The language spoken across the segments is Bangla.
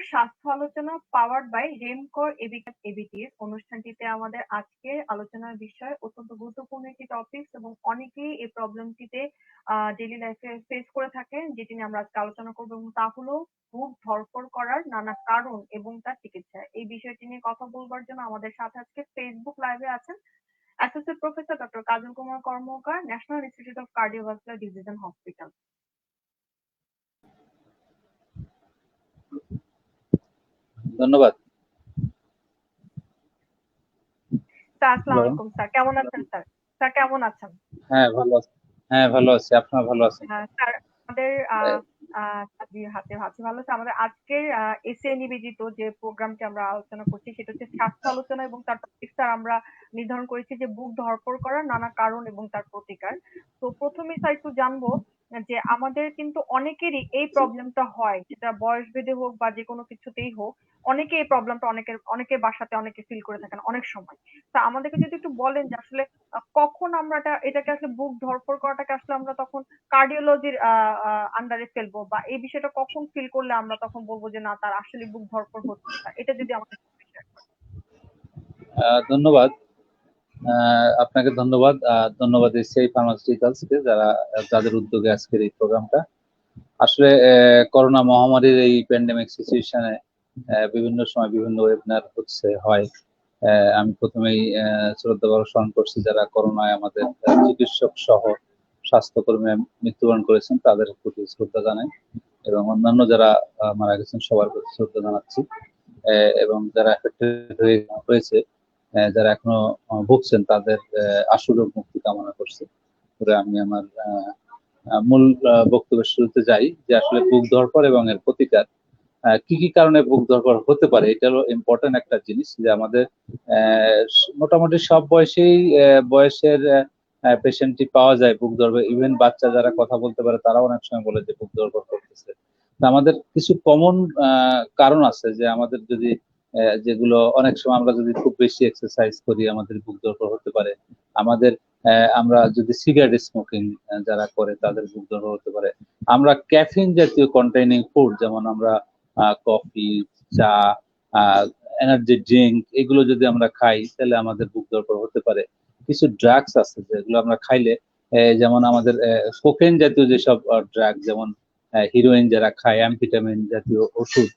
স্বাস্থ্য আলোচনা পাওয়ার্ড বাই রেমকোর এবিটিএস অনুষ্ঠানটিতে আমাদের আজকের আলোচনার বিষয় অত্যন্ত গুরুত্বপূর্ণ একটি টপিক এবং অনেকেই এই প্রবলেমটিতে ডেইলি লাইফে ফেস করে থাকেন, যেটি নিয়ে আমরা আজকে আলোচনা করবো, এবং তা হলো বুক ধড়ফড় করার নানা কারণ এবং তার চিকিৎসা। এই বিষয়টি নিয়ে কথা বলবার জন্য আমাদের সাথে আজকে ফেসবুক লাইভে আছেন associate professor doctor Kajal Kumar Karmakar, national institute of cardiovascular disease and hospital. ধন্যবাদ স্যার। আসসালামু আলাইকুম স্যার, কেমন আছেন স্যার? স্যার কেমন আছেন? ভালো আছি। আপনারা ভালো আছেন? স্যার আমাদের হাতে ভালো আছে। আমাদের আজকের এসএ নিবেদিত যে প্রোগ্রামটি আমরা আলোচনা করছি সেটা হচ্ছে স্বাস্থ্য আলোচনা, এবং তার টপিক স্যার আমরা নির্ধারণ করেছি যে বুক ধড়ফড় করার নানা কারণ এবং তার প্রতিকার। তো প্রথমেই স্যার একটু জানবো যে আমাদের কিন্তু অনেকেরই এই প্রবলেমটা হয়, সেটা বয়স ভেদে হোক বা যে কোনো কিছুতেই হোক, অনেকে এই প্রবলেমটা অনেকের বাসাতে অনেকে ফিল করে থাকেন অনেক সময়। তা আমাদেরকে যদি একটু বলেন যে আসলে কখন আমরা এটাকে আসলে বুক ধড়ফড় করাটাকে আসলে আমরা তখন কার্ডিওলজির আন্ডারে ফেলবো, বা এই বিষয়টা কখন ফিল করলে আমরা তখন বলবো যে না, তার আসলে বুক ধড়ফড় হচ্ছে। এটা যদি আমাদের ধন্যবাদ আপনাকে। ধন্যবাদ এসিআই ফার্মাসিউটিক্যালসকে, যাদের উদ্যোগে আজকের এই প্রোগ্রামটা। আসলে করোনা মহামারীর এই প্যান্ডেমিক সিচুয়েশনে বিভিন্ন সময় বিভিন্ন ওয়েবিনার হয়। আমি প্রথমেই শ্রদ্ধাভরে স্মরণ করছি যারা করোনায় আমাদের চিকিৎসক সহ স্বাস্থ্যকর্মী মৃত্যুবরণ করেছেন, তাদের প্রতি শ্রদ্ধা জানাই, এবং অন্যান্য যারা মারা গেছেন সবার প্রতি শ্রদ্ধা জানাচ্ছি। এবং যারা এফেক্টেড হয়েছে, যারা এখনো ভুগছেন, তাদের আশুরোগ মুক্তি কামনা করছি। আমি আমার মূল বক্তব্যের শুরুতে যাই যে আসলে বুক ধড়ফড় এবং এর প্রতিকার। কি কি কারণে বুক ধড়ফড় হতে পারে, এটা হলো ইম্পর্টেন্ট একটা জিনিস। যে আমাদের মোটামুটি সব বয়সের পেশেন্টই পাওয়া যায় বুক ধড়ফড়। ইভেন বাচ্চা যারা কথা বলতে পারে তারাও অনেক সময় বলে যে বুক ধড়ফড় করতেছে। আমাদের কিছু কমন কারণ আছে যে আমাদের যদি যেগুলো অনেক সময় আমরা যদি খুব বেশি এক্সারসাইজ করি আমাদের বুক ধড়ফড় হতে পারে। আমরা যদি সিগারেট স্মোকিং যারা করে তাদের বুক ধড়ফড় হতে পারে। আমরা ক্যাফিন জাতীয় কন্টেইনিং ফুড, যেমন আমরা কফি, চা, এনার্জি ড্রিঙ্ক, এগুলো যদি আমরা খাই তাহলে আমাদের বুক ধড়ফড় হতে পারে। কিছু ড্রাগস আছে যেগুলো আমরা খাইলে, যেমন আমাদের কোকেন জাতীয় যেসব ড্রাগ, যেমন হিরোইন যারা খায়, অ্যাম্ফিটামিন জাতীয় ওষুধ,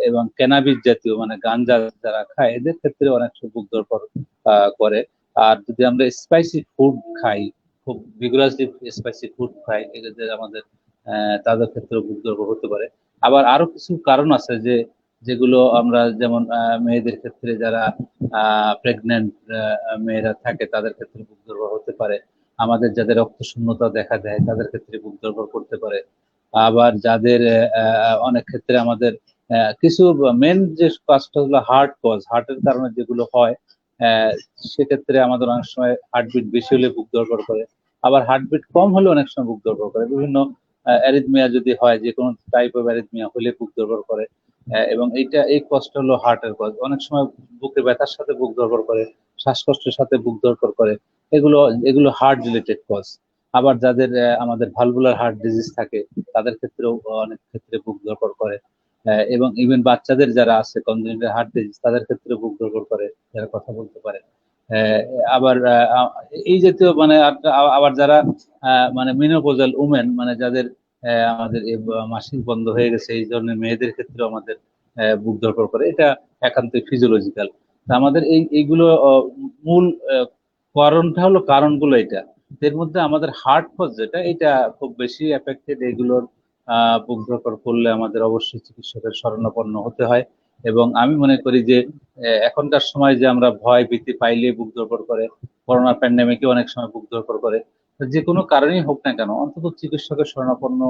এবং ক্যানাবিস জাতীয় মানে গাঞ্জা যারা খায়, এদের ক্ষেত্রে অনেক বুক ধড়ফড় করে। আর যদি আমরা স্পাইসি ফুড খাই, খুব ভিগোরাসলি স্পাইসি ফুড খাই, এদের আমাদের তাদের ক্ষেত্রে বুক ধড়ফড় হতে পারে। আবার আরো কিছু কারণ আছে যেগুলো আমরা, যেমন মেয়েদের ক্ষেত্রে যারা প্রেগনেন্ট মেয়েরা থাকে তাদের ক্ষেত্রে বুক ধড়ফড় হতে পারে। আমাদের যাদের রক্ত শূন্যতা দেখা দেয় তাদের ক্ষেত্রে বুক ধড়ফড় করতে পারে। আবার যাদের অনেক ক্ষেত্রে আমাদের কিছু মেন যে কাজটা হলো হার্টের কারণে যেগুলো হয়, সেক্ষেত্রে আমাদের অনেক সময় হার্টবিট বেশি হলে বুক ধড়ফড় করে। আবার হার্টবিট কম হলে অনেক সময় বুক ধড়ফড় করে। বিভিন্ন অ্যারিথমিয়া যদি হয়, যে কোনো টাইপ অফ অ্যারিথমিয়া হলে বুক ধড়ফড় করে। এবং এই কষ্ট হলো হার্টের কজ। অনেক সময় বুকে ব্যথার সাথে বুক ধড়ফড় করে, শ্বাসকষ্টের সাথে বুক ধড়ফড় করে। এগুলো হার্ট রিলেটেড কজ। আবার যাদের আমাদের ভালভুলার হার্ট ডিজিজ থাকে তাদের ক্ষেত্রেও অনেক ক্ষেত্রে বুক ধড়ফড় করে। এবং ইভেন বাচ্চাদের যারা আছে কনজেনিটাল হার্ট ডিজিজ, তাদের ক্ষেত্রে বুক ধড়ফড় করে, যারা কথা বলতে পারে। আবার এই জাতীয় মানে আবার যারা মানে মেনোপজাল উমেন, মানে যাদের আমাদের মাসিক বন্ধ হয়ে গেছে, এই ধরনের মেয়েদের ক্ষেত্রে আমাদের বুক ধড়ফড় করে। এটা একান্তই ফিজিওলজিক্যাল। আমাদের এইগুলো মূল কারণগুলো এটা। এর মধ্যে আমাদের হার্ট কজ যেটা, এটা খুব বেশি এফেক্টেড। এগুলোর বুক ধড়ফড় করলে আমাদের অবশ্যই চিকিৎসকের শরণাপন্ন হতে হয়। এবং আমি মনে করি যে এখনকার সময় যে আমরা ভয় ভীতি পাইলে বুক ধড়ফড় করে, করোনা প্যান্ডেমিকে অনেক সময় বুক ধড়ফড় করে, যে কোনো কারণেই হোক না কেন অন্তত চিকিৎসকের শরণাপন্ন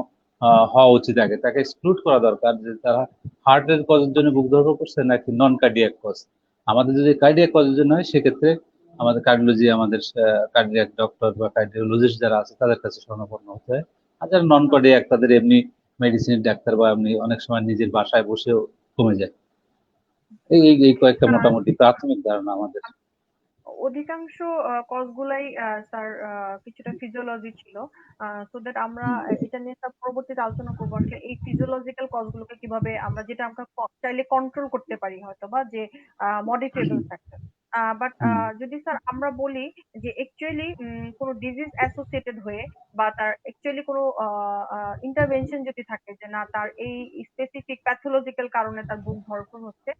হওয়া উচিত। আগে তাকে এক্সক্লুড করা দরকার যে তারা হার্টের কজের জন্য বুক ধড়ফড় করছে নাকি নন কার্ডিয়াক কজ। আমাদের যদি কার্ডিয়াক কজের জন্য হয় সেক্ষেত্রে আমাদের কার্ডিওলজি, আমাদের কার্ডিয়াক ডক্টর বা কার্ডিওলজিস্ট যারা আছে তাদের কাছে শরণাপন্ন হতে হয়। আর যারা নন কার্ডিয়াক তাদের এমনি মেডিসিনের ডাক্তার বা এমনি অনেক সময় নিজের বাসায় বসেও কমে যায়। এই কয়েকটা মোটামুটি প্রাথমিক ধারণা আমাদের। অধিকাংশ কজ গুলাই স্যার কিছুটা ফিজিওলজি ছিল। সো দ্যাট আমরা এটা নিয়ে স্যার পরবর্তীতে আলোচনা করবো আসলে এই ফিজিওলজিক্যাল কজ গুলোকে কিভাবে আমরা, যেটা আমরা চাইলে কন্ট্রোল করতে পারি হয়তো, বা যে মডিফিয়েবল ফ্যাক্টর। বাট যদি স্যার আমরা বলি যে অ্যাকচুয়ালি কোনো ডিজিজ অ্যাসোসিয়েটেড হয়ে বা তার অ্যাকচুয়ালি কোনো ইন্টারভেনশন যদি থাকে যে না তার এই স্পেসিফিক প্যাথোলজিক্যাল কারণে তার বুক ধড়ফড় হচ্ছে,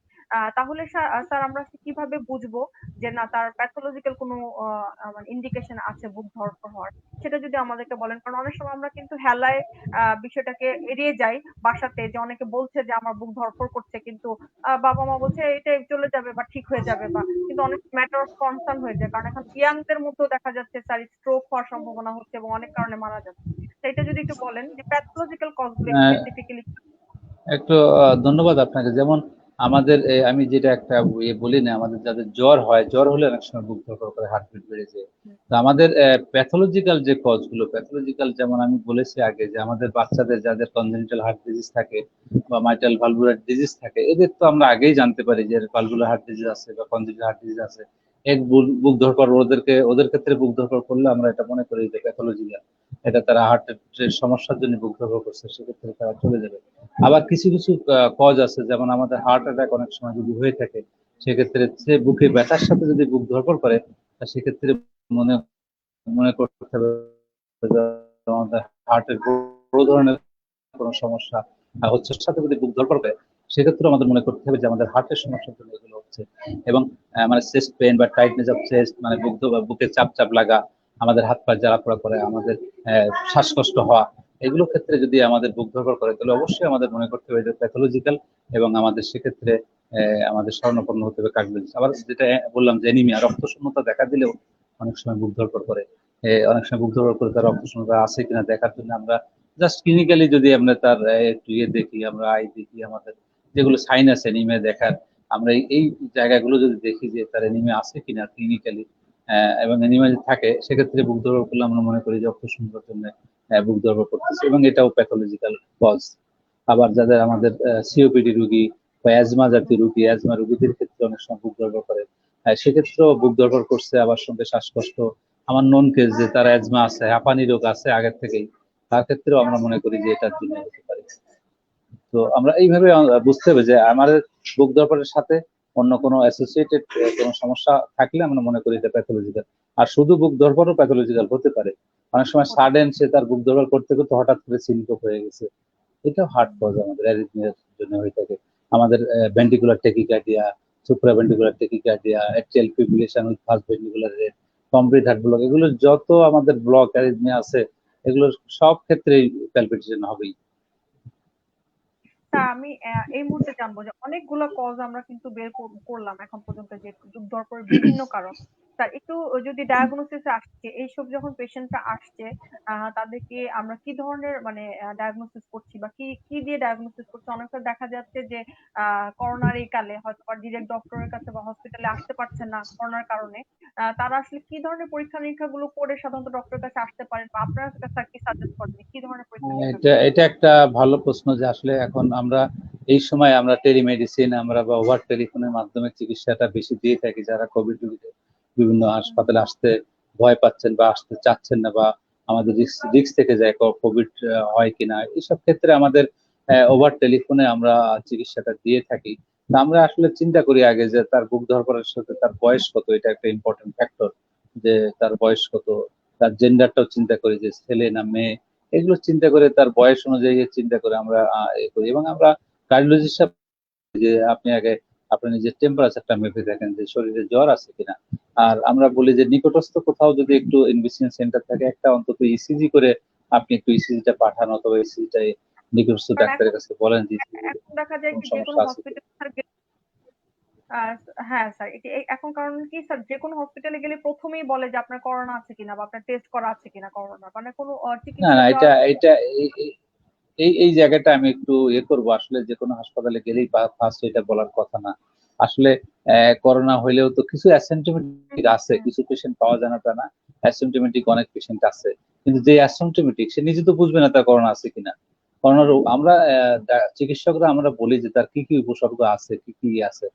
তাহলে স্যার আমরা কিভাবে বুঝবো যে না তার প্যাথোলজিক্যাল কোনো মানে ইন্ডিকেশন আছে বুক ধড়ফড় হওয়ার, সেটা যদি আমাদেরকে বলেন। কারণ অনেক সময় আমরা কিন্তু হেলায় বিষয়টাকে এড়িয়ে যাই বাসাতে, যে অনেকে বলছে যে আমার বুক ধড়ফড় করছে, কিন্তু বাবা মা বলছে এটা চলে যাবে বা ঠিক হয়ে যাবে, বা কিন্তু অনেক ম্যাটার অফ কনসার্ন হয়ে যায়, কারণ এখন ইয়াংদের মধ্যেও দেখা যাচ্ছে স্যার স্ট্রোক হওয়ার সম্ভাবনা হচ্ছে এবং অনেক কারণে মারা যাচ্ছে। তো এটা যদি একটু বলেন যে প্যাথোলজিক্যাল কজগুলো স্পেসিফিক্যালি। একটু ধন্যবাদ আপনাকে। যেমন আমাদের আমি যেটা একটা বলি না, আমাদের যাদের জ্বর হয়, জ্বর হলে অনেক সময় বুক ধড়ফড় করে, হার্টবিট বেড়ে যায়। তো আমাদের প্যাথোলজিক্যাল যে কজগুলো, প্যাথোলজিক্যাল যেমন আমি বলেছি আগে যে আমাদের বাচ্চাদের যাদের কনজেনিটাল হার্ট ডিজিজ থাকে বা মাইটাল ভালভুলার ডিজিজ থাকে, এদের তো আমরা আগেই জানতে পারি যে ভালভুলার হার্ট ডিজিজ আছে বা কনজেনিটাল হার্ট ডিজিজ আছে। এক বুক ধড়ফড় ওদের ক্ষেত্রে বুক ধড়ফড় করলে আমরা এটা মনে করি যে প্যাথোলজিক্যাল, এটা তারা হার্টের সমস্যার জন্য বুক ধড়ফড় করছে, সেক্ষেত্রে তারা চলে যাবে। আবার কিছু কিছু কজ আছে, যেমন আমাদের হার্ট অ্যাটাক অনেক সময় যদি হয়ে থাকে, সেক্ষেত্রে সে বুকে ব্যথার সাথে যদি বুক ধড়ফড় করে, সেক্ষেত্রে মনে মনে করতে হবে যে আমাদের হার্টের বড় ধরনের কোনো সমস্যা হচ্ছে। সাথে যদি বুক ধড়ফড় করে, সেক্ষেত্রে আমাদের মনে করতে হবে যে আমাদের হার্টের সমস্যার জন্য এগুলো হচ্ছে। এবং মানে চেস্ট পেইন বা টাইটনেস অফ চেস্ট, মানে বুকে চাপ চাপ লাগা, আমাদের হাত পা জ্বালাপোড়া করে, আমাদের শ্বাসকষ্ট হওয়া, এগুলো ক্ষেত্রে যদি আমাদের বুক ধড়ফড় করে, তাহলে অবশ্যই আমাদের মনে করতে হবে যে প্যাথোলজিক্যাল, এবং আমাদের সেক্ষেত্রে আমাদের শরণাপন্ন হতে হবে কার্ডিওলজিস্ট। আবার যেটা বললাম যে অ্যানিমিয়া, রক্ত শূন্যতা দেখা দিলেও অনেক সময় বুক ধড়ফড় করে। অনেক সময় বুক ধড়ফড় করে তার রক্ত শূন্যতা আছে কিনা দেখার জন্য আমরা জাস্ট ক্লিনিক্যালি যদি আমরা তার একটু দেখি, আমরা আই দেখি, আমাদের যেগুলো সাইন আছে অ্যানিমিয়া দেখার, আমরা এই জায়গাগুলো যদি দেখি যে তার অ্যানিমিয়া আছে কিনা ক্লিনিক্যালি, এবং অ্যানিমিয়া যদি থাকে, সেক্ষেত্রে বুক ধড়ফড় করলে আমরা মনে করি যে রক্ত শূন্যতার জন্য বুক ধড়ফড় করতেছে, এবং এটাও প্যাথোলজিক্যাল কজ। আবার যাদের আমাদের সিওপিডি রোগী বা অ্যাজমা জাতীয় রোগী, অ্যাজমা রোগীদের ক্ষেত্রে অনেক সময় বুক ধড়ফড় করে, সেক্ষেত্রেও বুক ধড়ফড় করছে, আবার সঙ্গে শ্বাসকষ্ট। আমার নন কেস যে তার অ্যাজমা আছে, হাঁপানি রোগ আছে আগের থেকেই, তার ক্ষেত্রেও আমরা মনে করি যে এটার জন্য হতে পারে। তো আমরা এইভাবে বুঝতে হবে যে আমাদের বুক ধড়ফড়ের সাথে অন্য কোনো অ্যাসোসিয়েটেড কোনো সমস্যা থাকলে আমরা মনে করি এটা প্যাথোলজিক্যাল। আর শুধু বুক ধড়ফড়ও প্যাথোলজিক্যাল হতে পারে। অনেক সময় সাডেন সে তার বুক ধড়ফড় করতে করতে হঠাৎ করে সিনকোপ হয়ে গেছে, এটাও হার্ট কজ আমাদের অ্যারিথমিয়ার জন্য হয়ে থাকে। আমাদের ventricular tachycardia, supraventricular tachycardia, atrial fibrillation with first ventricular rate, complete heart block, এগুলো যত আমাদের ব্লক অ্যারিথমিয়া আছে, এগুলোর সব ক্ষেত্রেই প্যালপিটেশন হবেই। তা আমি এই মুহূর্তে জানবো যে অনেকগুলো কজ আমরা কিন্তু বের করলাম এখন পর্যন্ত, যে যুগ ধরপড়ের বিভিন্ন কারণ। স্যার একটু যদি ডায়াগনোসিসে আসছে, এইসব যখন পেশেন্টরা আসছে, তাদেরকে আমরা কি ধরনের মানে ডায়াগনোসিস করছি বা কি কি দিয়ে ডায়াগনোসিস করছি? অনেকটা দেখা যাচ্ছে যে করোনার এই কালে হয়তো ডিরেক্ট ডক্টরের কাছে বা হসপিটালে আসতে পারছেন না করোনার কারণে। তারা আসলে কি ধরনের পরীক্ষা নিরীক্ষা গুলো করে সাধারণত ডক্টরের কাছে আসতে পারেন, বা আপনার কাছে স্যার কি সাজেস্ট করেন কি ধরনের পরীক্ষা নিরীক্ষা এটা গুলো? এটা একটা ভালো প্রশ্ন যে আসলে এখন আমরা এই সময় আমরা টেলিমেডিসিন আমরা বা ওভার টেলিফোনের মাধ্যমে চিকিৎসাটা বেশি দিয়ে থাকি, যারা কোভিড রোগীদের বিভিন্ন হাসপাতালে আসতে ভয় পাচ্ছেন বা আসতে চাচ্ছেন না, বা আমাদের রিস্ক থেকে যায় কোভিড হয় কিনা, এইসব ক্ষেত্রে আমাদের ওভার টেলিফোনে আমরা চিকিৎসাটা দিয়ে থাকি। তা আমরা আসলে চিন্তা করি আগে যে তার বুক ধড়ফড়ের সাথে তার বয়স কত, এটা একটা ইম্পর্টেন্ট ফ্যাক্টর, যে তার বয়স কত, তার জেন্ডারটাও চিন্তা করি যে ছেলে না মেয়ে, এগুলো চিন্তা করে তার বয়স অনুযায়ী চিন্তা করে আমরা করি। এবং আমরা কার্ডিওলজিস্ট, যে আপনি আগে আপনার নিজের টেম্পারেচারটা মেপে দেখেন যে শরীরে জ্বর আছে কিনা। আর আমরা বলি যে নিকটস্থ কোথাও যদি একটু ইনভেস্টিগেশন সেন্টার থাকে, একটা অন্তত ইসিজি করে আপনি একটু ইসিজিটা পাঠান, অথবা ইসিজিটা নিকটস্থ কারণ ডাক্তারের এখন কাছে বলেন যে এখন দেখা যায় কোন কি যে কোনো সমস্যা আছে কিনা। হসপিটাল, হ্যাঁ স্যার, এখন কারণ কি স্যার, যে কোনো হসপিটালে গেলে প্রথমেই বলে যে আপনার করোনা আছে কিনা বা আপনার টেস্ট করা আছে কিনা করোনা, মানে কোনো না চিকিৎসা না, এটা দেওয়ার এটা এই এই এই এই জায়গাটা আমি একটু করবো। আসলে যে কোনো হাসপাতালে গেলেই ফার্স্ট এটা বলার কথা না। আসলে করোনা হইলেও তো কিছু অ্যাসিম্পটোমেটিক আছে, কিছু পেশেন্ট পাওয়া যায় না তা না, অ্যাসিম্পটোমেটিক অনেক পেশেন্ট আছে। কিন্তু যে অ্যাসিম্পটোমেটিক সে নিজে তো বুঝবে না তার করোনা আছে কিনা। করোনার আমরা চিকিৎসকরা আমরা বলি যে তার কি কি উপসর্গ আছে, কি কি আছে।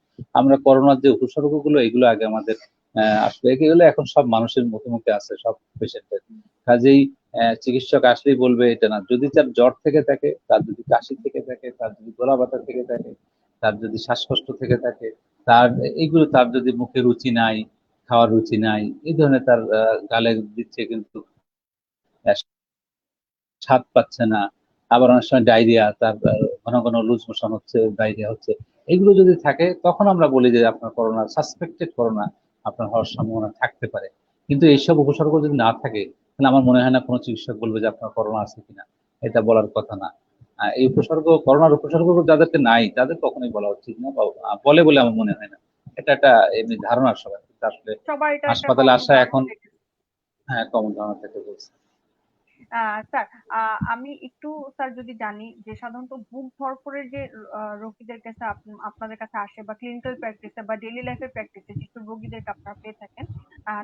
আমরা করোনার যে উপসর্গগুলো, এগুলো আগে আমাদের আসলে এগুলো এখন সব মানুষের মুখে আছে, সব পেশেন্টের। কাজেই চিকিৎসক আসলেই বলবে এটা না। যদি তার জ্বর থেকে থাকে, তার যদি কাশি থেকে থাকে, তার যদি গলা ব্যথা থেকে থাকে, তার যদি শ্বাসকষ্ট থেকে থাকে, তার এইগুলো, তার যদি মুখে রুচি নাই, খাওয়ার রুচি নাই, এই ধরনের তার গালে দিচ্ছে কিন্তু আহ, স্বাদ পাচ্ছে না, আবার অনেক সময় ডায়রিয়া, তার ঘন ঘন লুজ মোশন হচ্ছে, ডায়রিয়া হচ্ছে, এগুলো যদি থাকে তখন আমরা বলি যে আপনার করোনা, সাসপেক্টেড করোনা আপনার হওয়ার সম্ভাবনা থাকতে পারে। কিন্তু এইসব উপসর্গ যদি না থাকে, তাহলে আমার মনে হয় না কোনো চিকিৎসক বলবে যে আপনার করোনা আছে কিনা। এটা বলার কথা না। এই উপসর্গ, করোনার উপসর্গ যাদেরকে নাই তাদের কখনোই বলা উচিত না, বা বলে বলে আমার মনে হয় না। এটা একটা এমনি ধারণা সবার, কিন্তু আসলে সবার এটা একটা হাসপাতালে কমন আসা ধারণা এখন, হয়ে গেছে। হ্যাঁ, কমন ধারণা থেকে বলছে। স্যার, আমি একটু স্যার যদি জানি যে সাধারণত বুক ধড়ফড়ের যে রোগীদের কাছে আপনাদের কাছে আসে বা ক্লিনিক্যাল প্র্যাকটিসে বা ডেইলি লাইফের প্র্যাকটিসে যেসব রোগীদেরকে আপনারা পেয়ে থাকেন,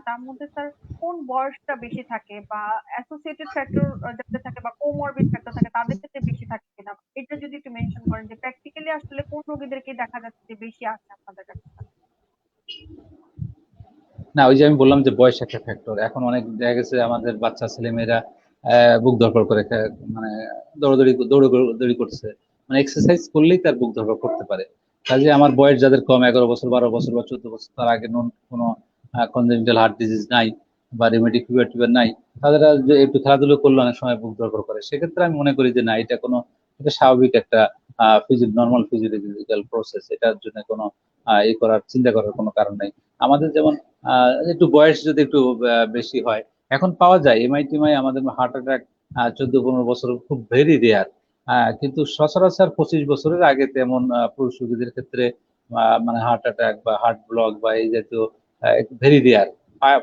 তার মধ্যে স্যার কোন বয়সটা বেশি থাকে বা অ্যাসোসিয়েটেড ফ্যাক্টর যাদের থাকে বা কোমরবিড ফ্যাক্টর থাকে তাদের ক্ষেত্রে বেশি থাকে কিনা, এটা যদি একটু মেনশন করেন যে প্র্যাকটিক্যালি আসলে কোন রোগীদেরকে দেখা যাচ্ছে যে বেশি আসে আপনাদের কাছে। না, ওই যে আমি বললাম যে বয়স একটা ফ্যাক্টর। এখন অনেক দেখা গেছে আমাদের বাচ্চা ছেলেমেয়েরা বুক ধড়ফড় করে, মানে দৌড়াদৌড়ি করছে, মানে এক্সারসাইজ করলেই তার বুক ধড়ফড় করতে পারে। কাজে আমার বয়স যাদের কম, 11 বছর, 12 বছর বা 14 বছর, তার আগে কোনো কনজেনিটাল হার্ট ডিজিজ নাই বা রিউমেটিক ফিভার টিভার নাই, তারা যে একটু খেলাধুলো করলে অনেক সময় বুক ধড়ফড় করে। সেক্ষেত্রে আমি মনে করি যে না, এটা কোনো, এটা স্বাভাবিক একটা নর্মাল ফিজিওলজিক্যাল প্রসেস। এটার জন্য কোনো করার, চিন্তা করার কোনো কারণ নেই। আমাদের যেমন একটু বয়স যদি একটু বেশি হয়, এখন পাওয়া যায় এমআই আমাদের হার্ট অ্যাটাক 14-15 বছর খুব ভেরি রেয়ার। কিন্তু সচরাচর 25 বছরের আগে তেমন পুরুষ রোগীদের ক্ষেত্রে মানে হার্ট অ্যাটাক বা হার্ট ব্লক বা এই জাতীয় ভেরি রেয়ার,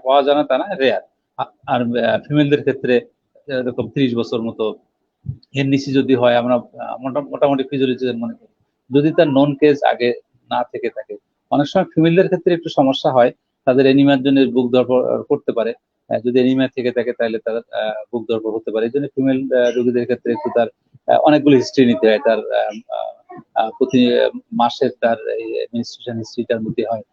পাওয়া যায় না তা না, রেয়ার। আর ফিমেলদের ক্ষেত্রে এরকম 30 বছর মতো, এর নিচে যদি হয় আমরা মোটামুটি ফিজিওলজি মনে করি, যদি তার নন কেস আগে না থেকে থাকে। অনেক সময় ফিমেলদের ক্ষেত্রে একটু সমস্যা হয়, তাদের এনিমিয়ার জন্য বুক ধড়ফড় করতে পারে। যদি এনিমিয়া থেকে থাকে তাহলে তার বুক ধড়ফড় হতে পারে। এই জন্য ফিমেল রোগীদের ক্ষেত্রে একটু তার অনেকগুলো হিস্ট্রি নিতে হয়, তার প্রতি মাসের তার মেনস্ট্রুয়েশন হিস্ট্রিটার নিতে হয়,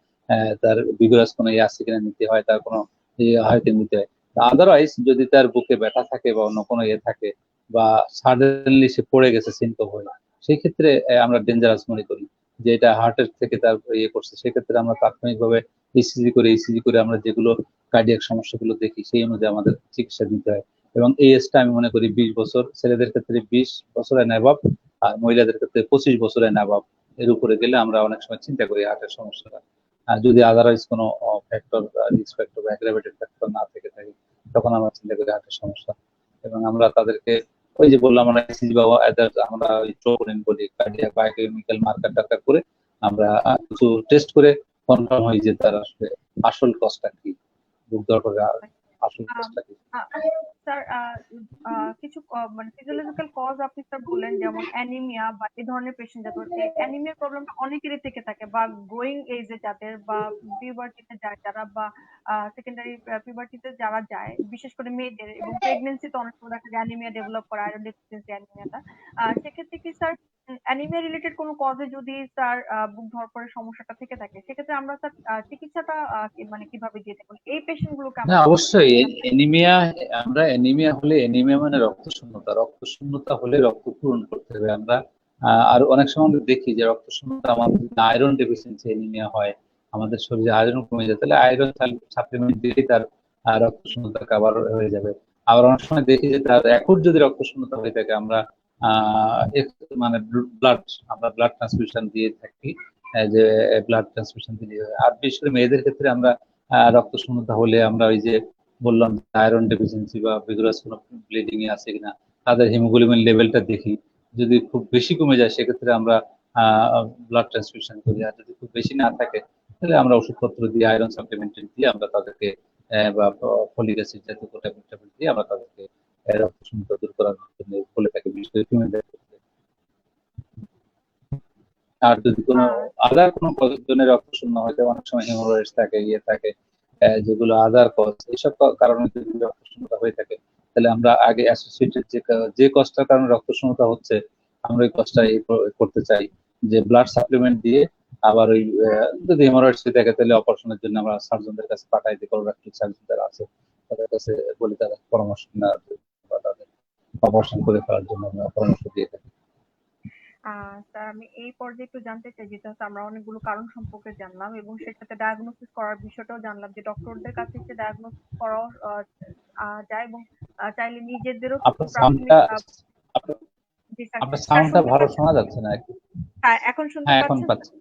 তার ভিগারাস কোনো ইয়ে আছে কিনা নিতে হয়, তার কোনো ইয়ে হয় কিনা নিতে হয়। আদারওয়াইজ যদি তার বুকে ব্যথা থাকে বা অন্য কোনো ইয়ে থাকে, বা সাডেনলি সে পড়ে গেছে সিনকোপ হয়ে, সেই ক্ষেত্রে আমরা ডেঞ্জারাস মনে করি যে এটা হার্টের থেকে তার ইয়ে করছে। সেক্ষেত্রে আমরা তাৎক্ষণিকভাবে ইসিজি করে আমরা যেগুলো কার্ডিয়াক সমস্যাগুলো দেখি, সেই অনুযায়ী আমাদের চিকিৎসা দিতে হয়। এবং এই এজটা আমি মনে করি 20 বছর, ছেলেদের ক্ষেত্রে 20 বছরের অ্যাবাভ, আর মহিলাদের ক্ষেত্রে 25 বছরের অ্যাবাভ। এর উপরে গেলে আমরা অনেক সময় চিন্তা করি হার্টের সমস্যাটা। আর যদি আদারওয়াইজ কোনো ফ্যাক্টর, রিস্ক ফ্যাক্টর বা অ্যাগ্রাভেটেড ফ্যাক্টর না থেকে থাকে, তখন আমরা চিন্তা করি হার্টের সমস্যা। এবং আমরা তাদেরকে ওই যে বললাম, আমরা ইসিজি বা আমরা ওই ট্রোপোনিন বলি, কার্ডিয়াক বায়োকেমিক্যাল মার্কার টার্কার করে আমরা কিছু টেস্ট করে কনফার্ম হই যে তার আসলে আসল কজটা কি, বুক ধড়ফড়ের আসল আম, কজটা কি। আ- স্যার, কিছু মানে ফিজিওলজিক্যাল কজ আপনি স্যার বললেন যেমন অ্যানিমিয়া বা এই ধরনের পেশেন্ট, যাদের অ্যানিমিয়া প্রবলেমটা অনেকেরই থেকে থাকে বা গ্রোয়িং এজে যাদের বা পিউবার্টিতে যায় যারা বা সেকেন্ডারি পিউবার্টিতে যারা যায়, বিশেষ করে মেয়েদের, এবং প্রেগনেন্সিতে অনেক সময় দেখা যায় অ্যানিমিয়া ডেভেলপ করা, আয়রন ডেফিসিয়েন্সি অ্যানিমিয়াটা। সেক্ষেত্রে কি স্যার অ্যানিমিয়া রিলেটেড কোনো কজে যদি স্যার বুক ধড়ফড়ের সমস্যাটা থেকে থাকে, সেক্ষেত্রে আমরা স্যার চিকিৎসাটা মানে কিভাবে দিয়ে থাকবো এই পেশেন্ট গুলোকে না, আমরা কিভাবে অবশ্যই চিকিৎসা। এনিমিয়া, আমরা এনিমিয়া হলে, এনিমিয়া মানে রক্ত শূন্যতা, রক্ত শূন্যতা হলে রক্ত পূরণ করতে হবে আমরা। আর অনেক সময় আমরা দেখি যে রক্ত শূন্যতা, আমাদের আয়রন ডেফিসিয়েন্সি এনিমিয়া হয়, আমাদের শরীরে আয়রন কমে যায়, তাহলে আয়রন সাপ্লিমেন্ট দিলেই তার রক্ত শূন্যতা কাভার হয়ে যাবে। আবার অনেক সময় দেখি যে তার এখন যদি রক্ত শূন্যতা হয়ে থাকে, আমরা মানে ব্লাড, আমরা ব্লাড ট্রান্সফিউশন দিয়ে থাকি, যে ব্লাড ট্রান্সফিউশন দিলে হয়। আর বিশেষ করে মেয়েদের ক্ষেত্রে আমরা রক্ত শূন্যতা হলে আমরা ওই যে বললাম আয়রন ডেফিসিয়েন্সি বা ভিগারাস কোনো ব্লিডিং এ আছে কিনা, তাদের হিমোগ্লোবিন লেভেলটা দেখি। যদি খুব বেশি কমে যায় সেক্ষেত্রে আমরা ব্লাড ট্রান্সফিউশন করি। আর যদি খুব বেশি না থাকে, তাহলে আমরা ওষুধপত্র দিয়ে, আয়রন সাপ্লিমেন্ট দিয়ে আমরা তাদেরকে বা ফলিক অ্যাসিড জাতীয় ট্যাবলেট দিয়ে আমরা তাদেরকে রক্ত শূন্যতা দূর করার জন্য বলে থাকি, বিশেষ করে female-দের ক্ষেত্রে। আর যদি কোনো আহ আদার কোনো কজের জন্য রক্ত শূন্য হয়, যেমন অনেক সময় হেমোরয়েডস থাকে, ইয়ে থাকে, যেগুলো আদার কজ, এইসব কারণে যদি রক্ত শূন্যতা হয়ে থাকে, তাহলে আমরা আগে অ্যাসোসিয়েটেড যে কজটার কারণে রক্ত শূন্যতা হচ্ছে, আমরা ওই কজটা করতে চাই, যে ব্লাড সাপ্লিমেন্ট দিয়ে আবার ওই যদি হেমোরয়েডস হয়ে থাকে তাহলে অপারেশনের জন্য আমরা সার্জনদের কাছে পাঠাই দিই, কোলোরেক্টাল সার্জন যারা আছে তাদের কাছে বলি, তাদের পরামর্শ নেওয়ার জন্য বা তাদের অপারেশন করে ফেলার জন্য আমরা পরামর্শ দিয়ে থাকি। স্যার আমি এই পর্যায়ে একটু জানতে চাই, যেটা হচ্ছে আমরা অনেকগুলো কারণ সম্পর্কে জানলাম এবং সেটাতে সাথে ডায়াগনোসিস করার বিষয়টাও জানলাম যে ডক্টরদের কাছে এসে ডায়াগনোসিস করাও যায় এবং চাইলে নিজেদেরও কিছু আপনার প্রাথমিক সাউন্ডটা আপনার জি স্যার। আপনার স্যার সাউন্ডটা শুনতে ভালো পাচ্ছেন? শোনা যাচ্ছে না একটু। হ্যাঁ, এখন শুনতে হ্যাঁ, এখন পাচ্ছেন স্যার? পাচ্ছি।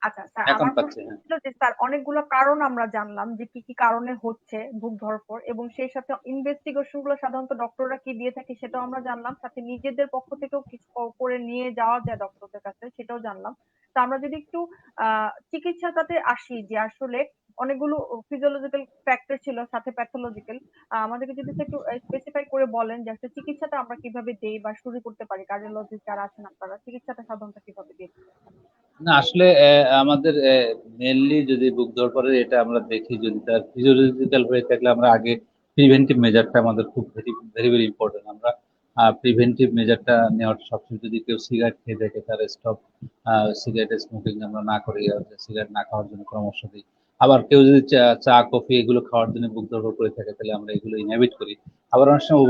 আচ্ছা স্যার, এখন আমার পাচ্ছি, প্রশ্ন হ্যাঁ। ছিল যে স্যার অনেকগুলো কারণ আমরা জানলাম যে কি কি কারণে হচ্ছে বুক ধড়ফড় এবং সেই সাথে ইনভেস্টিগেশন গুলো সাধারণত ডক্টররা কি দিয়ে থাকে সেটাও আমরা জানলাম, সাথে নিজেদের পক্ষ থেকেও কিছু করে নিয়ে যাওয়া যায় ডক্টরদের কাছে সেটাও জানলাম। তো আমরা যদি একটু চিকিৎসাটাতে আসি, যে আসলে অনেকগুলো ফিজিওলজিক্যাল ফ্যাক্টর ছিল সাথে প্যাথোলজিক্যাল, আমাদেরকে যদি একটু স্পেসিফাই করে বলেন যে আসলে চিকিৎসাটা আমরা কিভাবে দেই বা শুরু করতে পারি, কার্ডিওলজিস্ট যারা আছেন আপনারা চিকিৎসাটা সাধারণত কিভাবে দিই? না আসলে আমাদের মেনলি যদি বুক ধড়ফড়ের এটা আমরা দেখি, যদি তার ফিজিওলজিক্যাল হয়ে থাকলে আমরা আগে প্রিভেন্টিভ মেজারটা আমাদের খুব ভেরি ভেরি ভেরি ইম্পর্টেন্ট। আমরা প্রিভেন্টিভ মেজারটা নেওয়ার সবসময়, যদি কেউ সিগারেট খেয়ে থাকে তার স্টপ সিগারেট স্মোকিং আমরা না করি, সিগারেট না খাওয়ার জন্য পরামর্শ দিই। আবার কেউ যদি চা কফি এগুলো খাওয়ার জন্য বুক ধড়ফড় করে থাকে তাহলে আমরা এগুলো ইনহিবিট করি। আবার অনেক সময়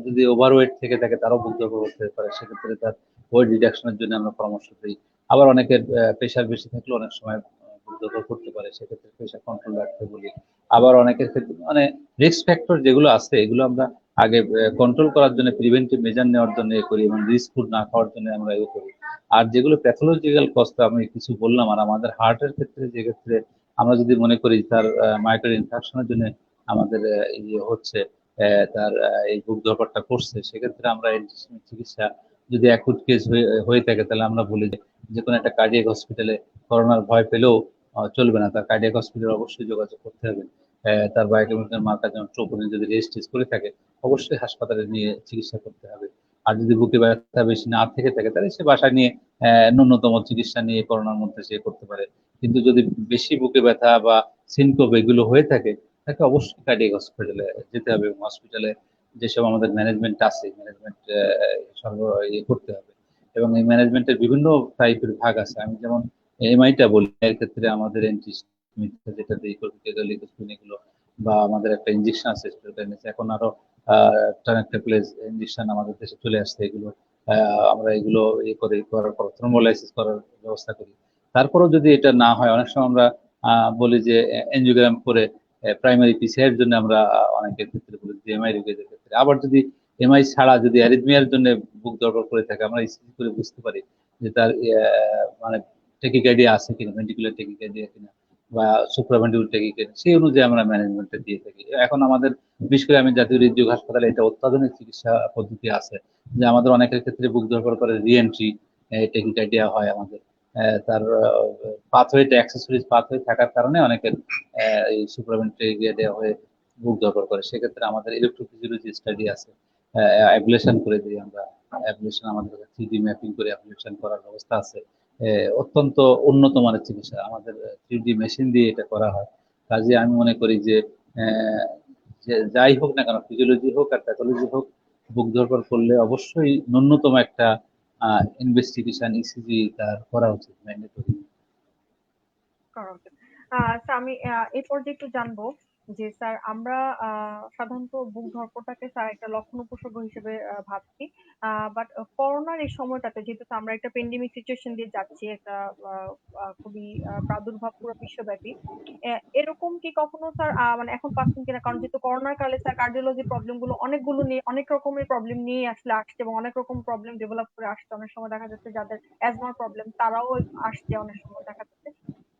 যদি ওভারওয়েট থেকে থাকে তারও বুক ধড়ফড় হতে পারে, সেক্ষেত্রে তার ওয়েট রিডাকশনের জন্য আমরা পরামর্শ দিই। আবার অনেকের প্রেশার বেশি থাকলে অনেক সময় বুকধড়ফড় করতে পারে, সেক্ষেত্রে প্রেশার কন্ট্রোল রাখতে বলি। আবার অনেকের ক্ষেত্রে মানে রিস্ক ফ্যাক্টর যেগুলো আছে এগুলো আমরা আগে কন্ট্রোল করার জন্য, প্রিভেন্টিভ মেজার নেওয়ার জন্য এ করি, এবং রিস্ক ফুড না খাওয়ার জন্য আমরা এ করি। আর যেগুলো প্যাথোলজিক্যাল কষ্ট আমি কিছু বললাম, আর আমাদের হার্টের ক্ষেত্রে যে ক্ষেত্রে আমরা যদি মনে করি তার মাইক্রো ইনফেকশনের জন্য আমাদের ইয়ে হচ্ছে, তার এই বুক ধড়ফড়টা করছে, সেক্ষেত্রে আমরা চিকিৎসা, যদি অ্যাকুট কেস হয়ে হয়ে থাকে তাহলে আমরা বলি যে কোনো একটা কার্ডিয়াক হসপিটালে, করোনার ভয় পেলেও চলবে না, তার কার্ডিয়াক হসপিটালে অবশ্যই যোগাযোগ করতে হবে। তার বায়োকেমিক্যাল মার্কার যেমন ট্রোপোনিন যদি রেজিস্ট্রেস করে থাকে অবশ্যই হাসপাতালে নিয়ে চিকিৎসা করতে হবে। আর যদি বুকে ব্যথা বেশি না থেকে থাকে তাহলে সে বাসায় নিয়ে ন্যূনতম চিকিৎসা নিয়ে করোনার মধ্যে সে করতে পারে। কিন্তু যদি বেশি বুকে ব্যথা বা সিনকোপ এগুলো হয়ে থাকে তাকে অবশ্যই কার্ডিয়াক হসপিটালে যেতে হবে, এবং হসপিটালে যেসব আমাদের ম্যানেজমেন্ট আছে, ম্যানেজমেন্ট সর্ব ইয়ে করতে হবে। এবং এই ম্যানেজমেন্টের বিভিন্ন টাইপের ভাগ আছে। আমি যেমন এমআইটা বলি, এর ক্ষেত্রে আমাদের যেটা দিই কর্টিকোস্টিরয়েড এগুলো, বা আমাদের একটা ইনজেকশন আছে স্টেরয়েড, এখন আরো টানেক্টেপ্লেজ ইনজেকশন আমাদের দেশে চলে আসছে, এগুলো আমরা এগুলো ইয়ে করে করার পর থ্রোম্বোলাইসিস করার ব্যবস্থা করি। তারপরেও যদি এটা না হয়, অনেক সময় আমরা বলি যে এনজিওগ্রাম করে প্রাইমারি পিসিআই এর জন্য আমরা অনেকের ক্ষেত্রে বলি যে এমআই রোগীদের ক্ষেত্রে। আবার যদি এমআই ছাড়া যদি অ্যারিথমিয়ার জন্য বুক ধড়ফড় করে থাকে, আমরা ইসিজি করে বুঝতে পারি যে তার মানে টেকিকার্ডিয়া আছে কিনা, ভেন্টিকুলার টেকিকার্ডিয়া কিনা, বা সুপ্রাভেন্টিকুলার টেকিকার্ডিয়া, সেই অনুযায়ী আমরা ম্যানেজমেন্টটা দিয়ে থাকি। এখন আমাদের বিশেষ করে আমি জাতীয় হৃদরোগ হাসপাতালে এটা অত্যাধুনিক চিকিৎসা পদ্ধতি আছে, যে আমাদের অনেকের ক্ষেত্রে বুক ধড়ফড় করে রিএন্ট্রি টেকিকার্ডিয়া হয় আমাদের। তার পাথওয়েটা অ্যাক্সেসরিজ পাথওয়ে থাকার কারণে অনেকের এই সুপ্রাভেন্টিকুলার হয়ে বুক ধড়ফড় করে, সেক্ষেত্রে আমাদের ইলেকট্রোফিজিওলজি স্টাডি আছে, অ্যাবলেশন করে দিই আমরা। অ্যাবলেশন আমাদের 3D ম্যাপিং করে অ্যাবলেশন করার ব্যবস্থা আছে। অত্যন্ত উন্নত মানের চিকিৎসা আমাদের, 3D মেশিন দিয়ে এটা করা হয়। কাজে আমি মনে করি যে যাই হোক না কেন, ফিজিওলজি হোক আর প্যাথোলজি হোক, বুক ধড়ফড় করলে অবশ্যই ন্যূনতম একটা ইনভেস্টিগেশন ইসিজি তার করা উচিত, ম্যান্ডেটরি। করা উচিত। স্যার আমি এই পর্যায়ে একটু জানবো যে স্যার আমরা সাধারণত বুক ধড়ফড়টাকে স্যার একটা লক্ষণ উপসর্গ হিসেবে ভাবছি। বাট করোনার এই সময়টাতে যেহেতু আমরা একটা পেন্ডেমিক সিচুয়েশন দিয়ে যাচ্ছি, একটা খুবই প্রাদুর্ভাব পুরো বিশ্বব্যাপী। এরকম কি কখনো স্যার মানে এখন পাচ্ছেন কিনা, কারণ যেহেতু করোনার কালে স্যার কার্ডিওলজি প্রবলেম গুলো অনেকগুলো নিয়ে অনেক রকমের প্রবলেম নিয়ে আসছে এবং অনেক রকম প্রবলেম ডেভেলপ করে আসছে, অনেক সময় দেখা যাচ্ছে যাদের অ্যাজমার প্রবলেম তারাও আসছে অনেক সময় দেখা যাচ্ছে।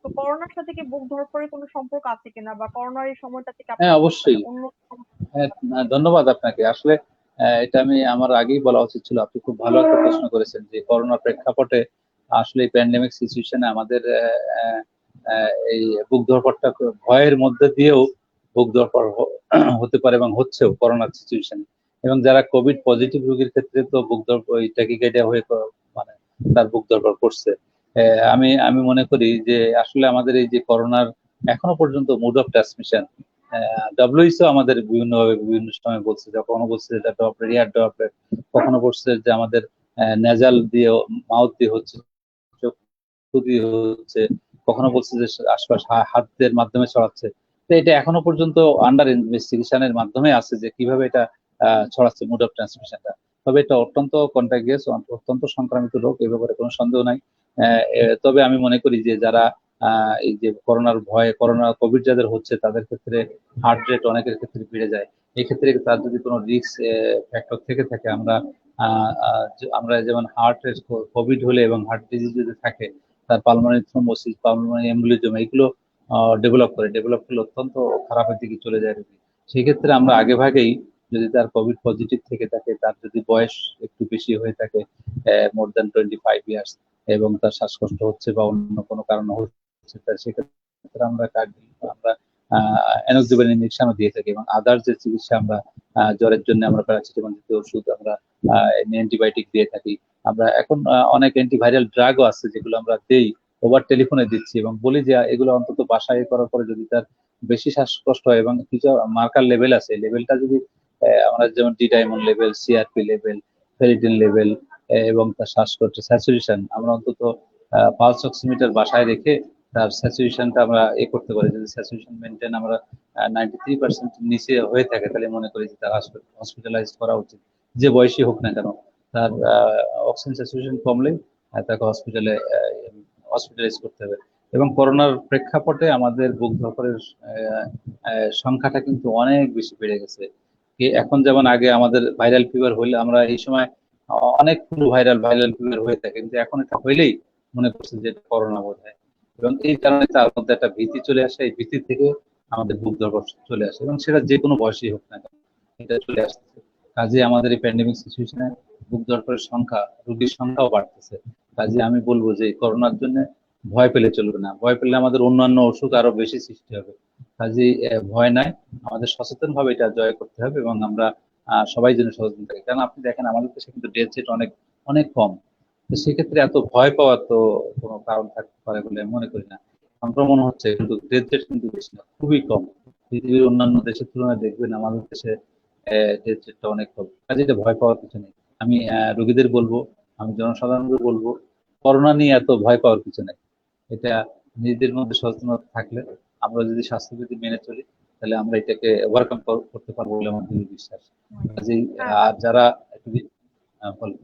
তো করোনার সাথে কি বুক ধড়ফড়ের কোনো সম্পর্ক আছে কিনা, বা করোনার এই সময়টা থেকে হ্যাঁ, আপনার অবশ্যই। অন্য হ্যাঁ, ধন্যবাদ আপনাকে। আসলে এটা আমি আমার আগেই বলা উচিত ছিল, আপনি খুব ভালো একটা প্রশ্ন করেছেন যে করোনার প্রেক্ষাপটে আসলে এই প্যান্ডেমিক সিচুয়েশনে আমাদের এই বুক ধড়ফড়টা ভয়ের মধ্যে দিয়েও বুক ধড়ফড় হতে পারে এবং হচ্ছেও করোনার সিচুয়েশনে। এবং যারা কোভিড পজিটিভ রোগীর ক্ষেত্রে তো বুক ধড়ফড় ওই ট্যাকিকার্ডিয়া হয়ে মানে তার বুক ধড়ফড় করছে। আমি আমি মনে করি যে আসলে আমাদের এই যে করোনার এখনো পর্যন্ত মোড অফ ট্রান্সমিশন, ডব্লিউএইচও আমাদের বিভিন্নভাবে বিভিন্ন সময় বলছে, কখনো বলছে এটা ড্রপলেট, এয়ার ড্রপলেট, কখনো বলছে যে আমাদের নেজাল দিয়ে, মাউথ দিয়ে হচ্ছে, চোখ দিয়ে হচ্ছে, কখনো বলছে যে আশপাশ হাতের মাধ্যমে ছড়াচ্ছে। তো এটা এখনো পর্যন্ত আন্ডার ইনভেস্টিগেশনের মাধ্যমে আছে যে কিভাবে এটা ছড়াচ্ছে, মোড অফ ট্রান্সমিশনটা। তবে এটা অত্যন্ত কন্টাগিয়াস, অত্যন্ত সংক্রামিত রোগ, এ ব্যাপারে কোনো সন্দেহ নাই। তবে আমি মনে করি যে যারা এই যে করোনার ভয়ে, কোভিড যাদের হচ্ছে তাদের ক্ষেত্রে হার্ট রেট অনেকের ক্ষেত্রে বেড়ে যায়। এই ক্ষেত্রে তার যদি কোনো রিস্ক ফ্যাক্টর থেকে থাকে, আমরা যেমন হার্টের কোভিড হলে এবং হার্ট ডিজিজ যদি থাকে, তার পালমোনারি থ্রোম্বোসিস, পালমোনারি এম্বলিজম এগুলো ডেভেলপ করলে অত্যন্ত খারাপের দিকে চলে যায় রোগী। সেক্ষেত্রে আমরা আগে ভাগেই, যদি তার কোভিড পজিটিভ থেকে থাকে, তার যদি বয়স একটু বেশি হয়ে থাকে, মোর দ্যান 25 ইয়ার্স, এবং তার শ্বাসকষ্ট হচ্ছে বা অন্য কোনো কারণ হচ্ছে, তার সেক্ষেত্রে আমরা এনক্সিবেন ইনজেকশনও দিয়ে থাকি, এবং আদার যে চিকিৎসা আমরা জ্বরের জন্য আমরা প্যারাসিটামল জাতীয় ওষুধ, আমরা অ্যান্টিবায়োটিক দিয়ে থাকি। আমরা এখন অনেক অ্যান্টিভাইরাল ড্রাগও আছে যেগুলো আমরা দেই, ওভার টেলিফোনে দিচ্ছি, এবং বলি যে এগুলো অন্তত বাসায় করার পরে যদি তার বেশি শ্বাসকষ্ট হয়, এবং কিছু মার্কার লেভেল আছে, লেভেলটা যদি আমরা যেমন D dimer level, CRP level, ferritin level, এবং তার শ্বাসকষ্ট স্যাচুরেশন, আমরা অন্তত পালস অক্সিমিটার বাসায় রেখে তার স্যাচুরেশনটা আমরা করতে পারি। যদি স্যাচুরেশন মেনটেন আমরা 93% নিচে হয়ে থাকে, তাহলে মনে করি যে তার হসপিটালাইজ করা উচিত, যে বয়সী হোক না কেন। তার অক্সিজেন স্যাচুরেশন কমলে তাকে হসপিটালাইজ করতে হবে। এবং করোনার প্রেক্ষাপটে আমাদের বুক ধরফরের সংখ্যাটা কিন্তু অনেক বেশি বেড়ে গেছে। এখন যেমন আগে আমাদের ভাইরাল ফিভার হলে আমরা এই সময় অনেক ভাইরাল ফিভার হয়ে থাকে, কিন্তু এখন এটা হইলেই মনে করছে যে এটা করোনা বোধ হয়। এবং এই কারণে তার মধ্যে একটা ভীতি চলে আসে, এই ভীতি থেকে আমাদের বুক ধরফর চলে আসে, এবং সেটা যে কোনো বয়সী হোক না কেন, এটা চলে আসছে। কাজে আমাদের এই প্যান্ডেমিক সিচুয়েশনে বুক ধরফরের সংখ্যা, রোগীর সংখ্যাও বাড়তেছে। কাজে আমি বলবো যে করোনার জন্য ভয় পেলে চলবে না, ভয় পেলে আমাদের অন্যান্য অসুখ আরো বেশি সৃষ্টি হবে। কাজে ভয় নাই, আমাদের সচেতন ভাবে এটা জয় করতে হবে, এবং আমরা সবাই যেন সচেতন থাকি। কারণ আপনি দেখেন আমাদের দেশে কিন্তু ডেথ রেট অনেক অনেক কম। তো সেক্ষেত্রে এত ভয় পাওয়ার তো কোনো কারণ থাকতে পারে বলে আমি মনে করি না। সংক্রমণ হচ্ছে কিন্তু ডেথ রেট কিন্তু বেশি না, খুবই কম। পৃথিবীর অন্যান্য দেশের তুলনায় দেখবেন আমাদের দেশে ডেথ রেটটা অনেক কম। কাজে এটা ভয় পাওয়ার কিছু নেই। আমি রোগীদের বলবো, আমি জনসাধারণকে বলবো, করোনা নিয়ে এত ভয় পাওয়ার কিছু নেই। এটা নিজেদের মধ্যে সচেতনতা থাকলে, আমরা যদি স্বাস্থ্যবিধি মেনে চলি, তাহলে আমরা এটাকে ওভারকাম করতে পারবো বলে আমার দৃঢ় বিশ্বাস। কাজেই হ্যাঁ, আর যারা একটু বলেন।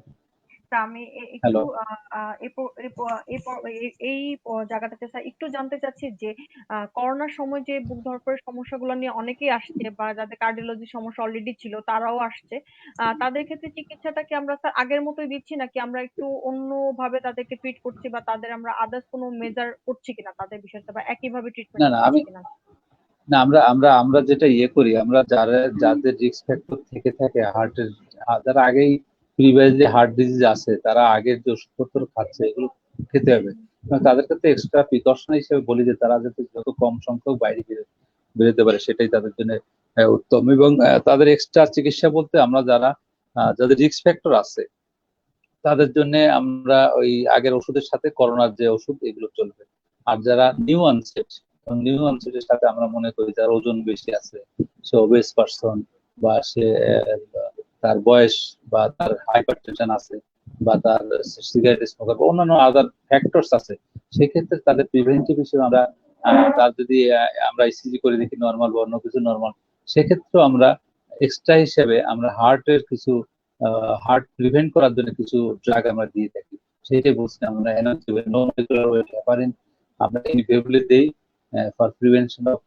তা আমি একটু হ্যালো। এই জায়গাটাতে স্যার একটু জানতে চাচ্ছি যে করোনার সময় যে বুক ধড়ফড়ের সমস্যাগুলো নিয়ে অনেকেই আসছে, বা যাদের কার্ডিওলজি সমস্যা অলরেডি ছিল তারাও আসছে, তাদের ক্ষেত্রে চিকিৎসাটা কি আমরা স্যার আগের মতোই দিচ্ছি, নাকি আমরা একটু অন্য ভাবে তাদেরকে ট্রিট করছি, বা তাদের আমরা আদার্স কোনো মেজার করছি কিনা তাদের বিষয়টা, বা একইভাবে না, ট্রিটমেন্টটা না, করছি কিনা? আমরা আমরা আমরা যেটা করি, আমরা যাদের রিস্ক ফ্যাক্টর থেকে থাকে হার্টের, যারা আগেই প্রিভিয়াসলি হার্ট ডিজিজ আছে, তারা আগের যে ওষুধপত্র খাচ্ছে এগুলো খেতে হবে। এবং তাদের ক্ষেত্রে এক্সট্রা প্রিকশন হিসেবে বলি যে তারা যাতে যত কম সংখ্যক বাইরে বেরোতে পারে, সেটাই তাদের জন্য উত্তম। এবং তাদের এক্সট্রা চিকিৎসা বলতে, আমরা যাদের রিস্ক ফ্যাক্টর আছে তাদের জন্য আমরা ওই আগের ওষুধের সাথে করোনার যে ওষুধ এগুলো চলবে। আর যারা নিউ অনসেটের সাথে আমরা মনে করি যার ওজন বেশি আছে, সে ওবেস পার্সন, বা সে তার বয়স, বা তার হাইপার টেনশন আছে, বা তার সিগারেট স্মোকার, বা অন্যান্য আদার ফ্যাক্টরস আছে, সেক্ষেত্রে তাদের প্রিভেন্টিভ হিসেবে আমরা তার যদি আমরা ইসিজি করে দেখি নর্মাল বা অন্য কিছু নর্মাল, সেক্ষেত্রেও আমরা এক্সট্রা হিসেবে আমরা হার্ট প্রিভেন্ট করার জন্য কিছু ড্রাগ আমরা দিয়ে থাকি। সেটাই বলছি, আমরা হেপারিন আমরা ইনভেবলি দেই for prevention of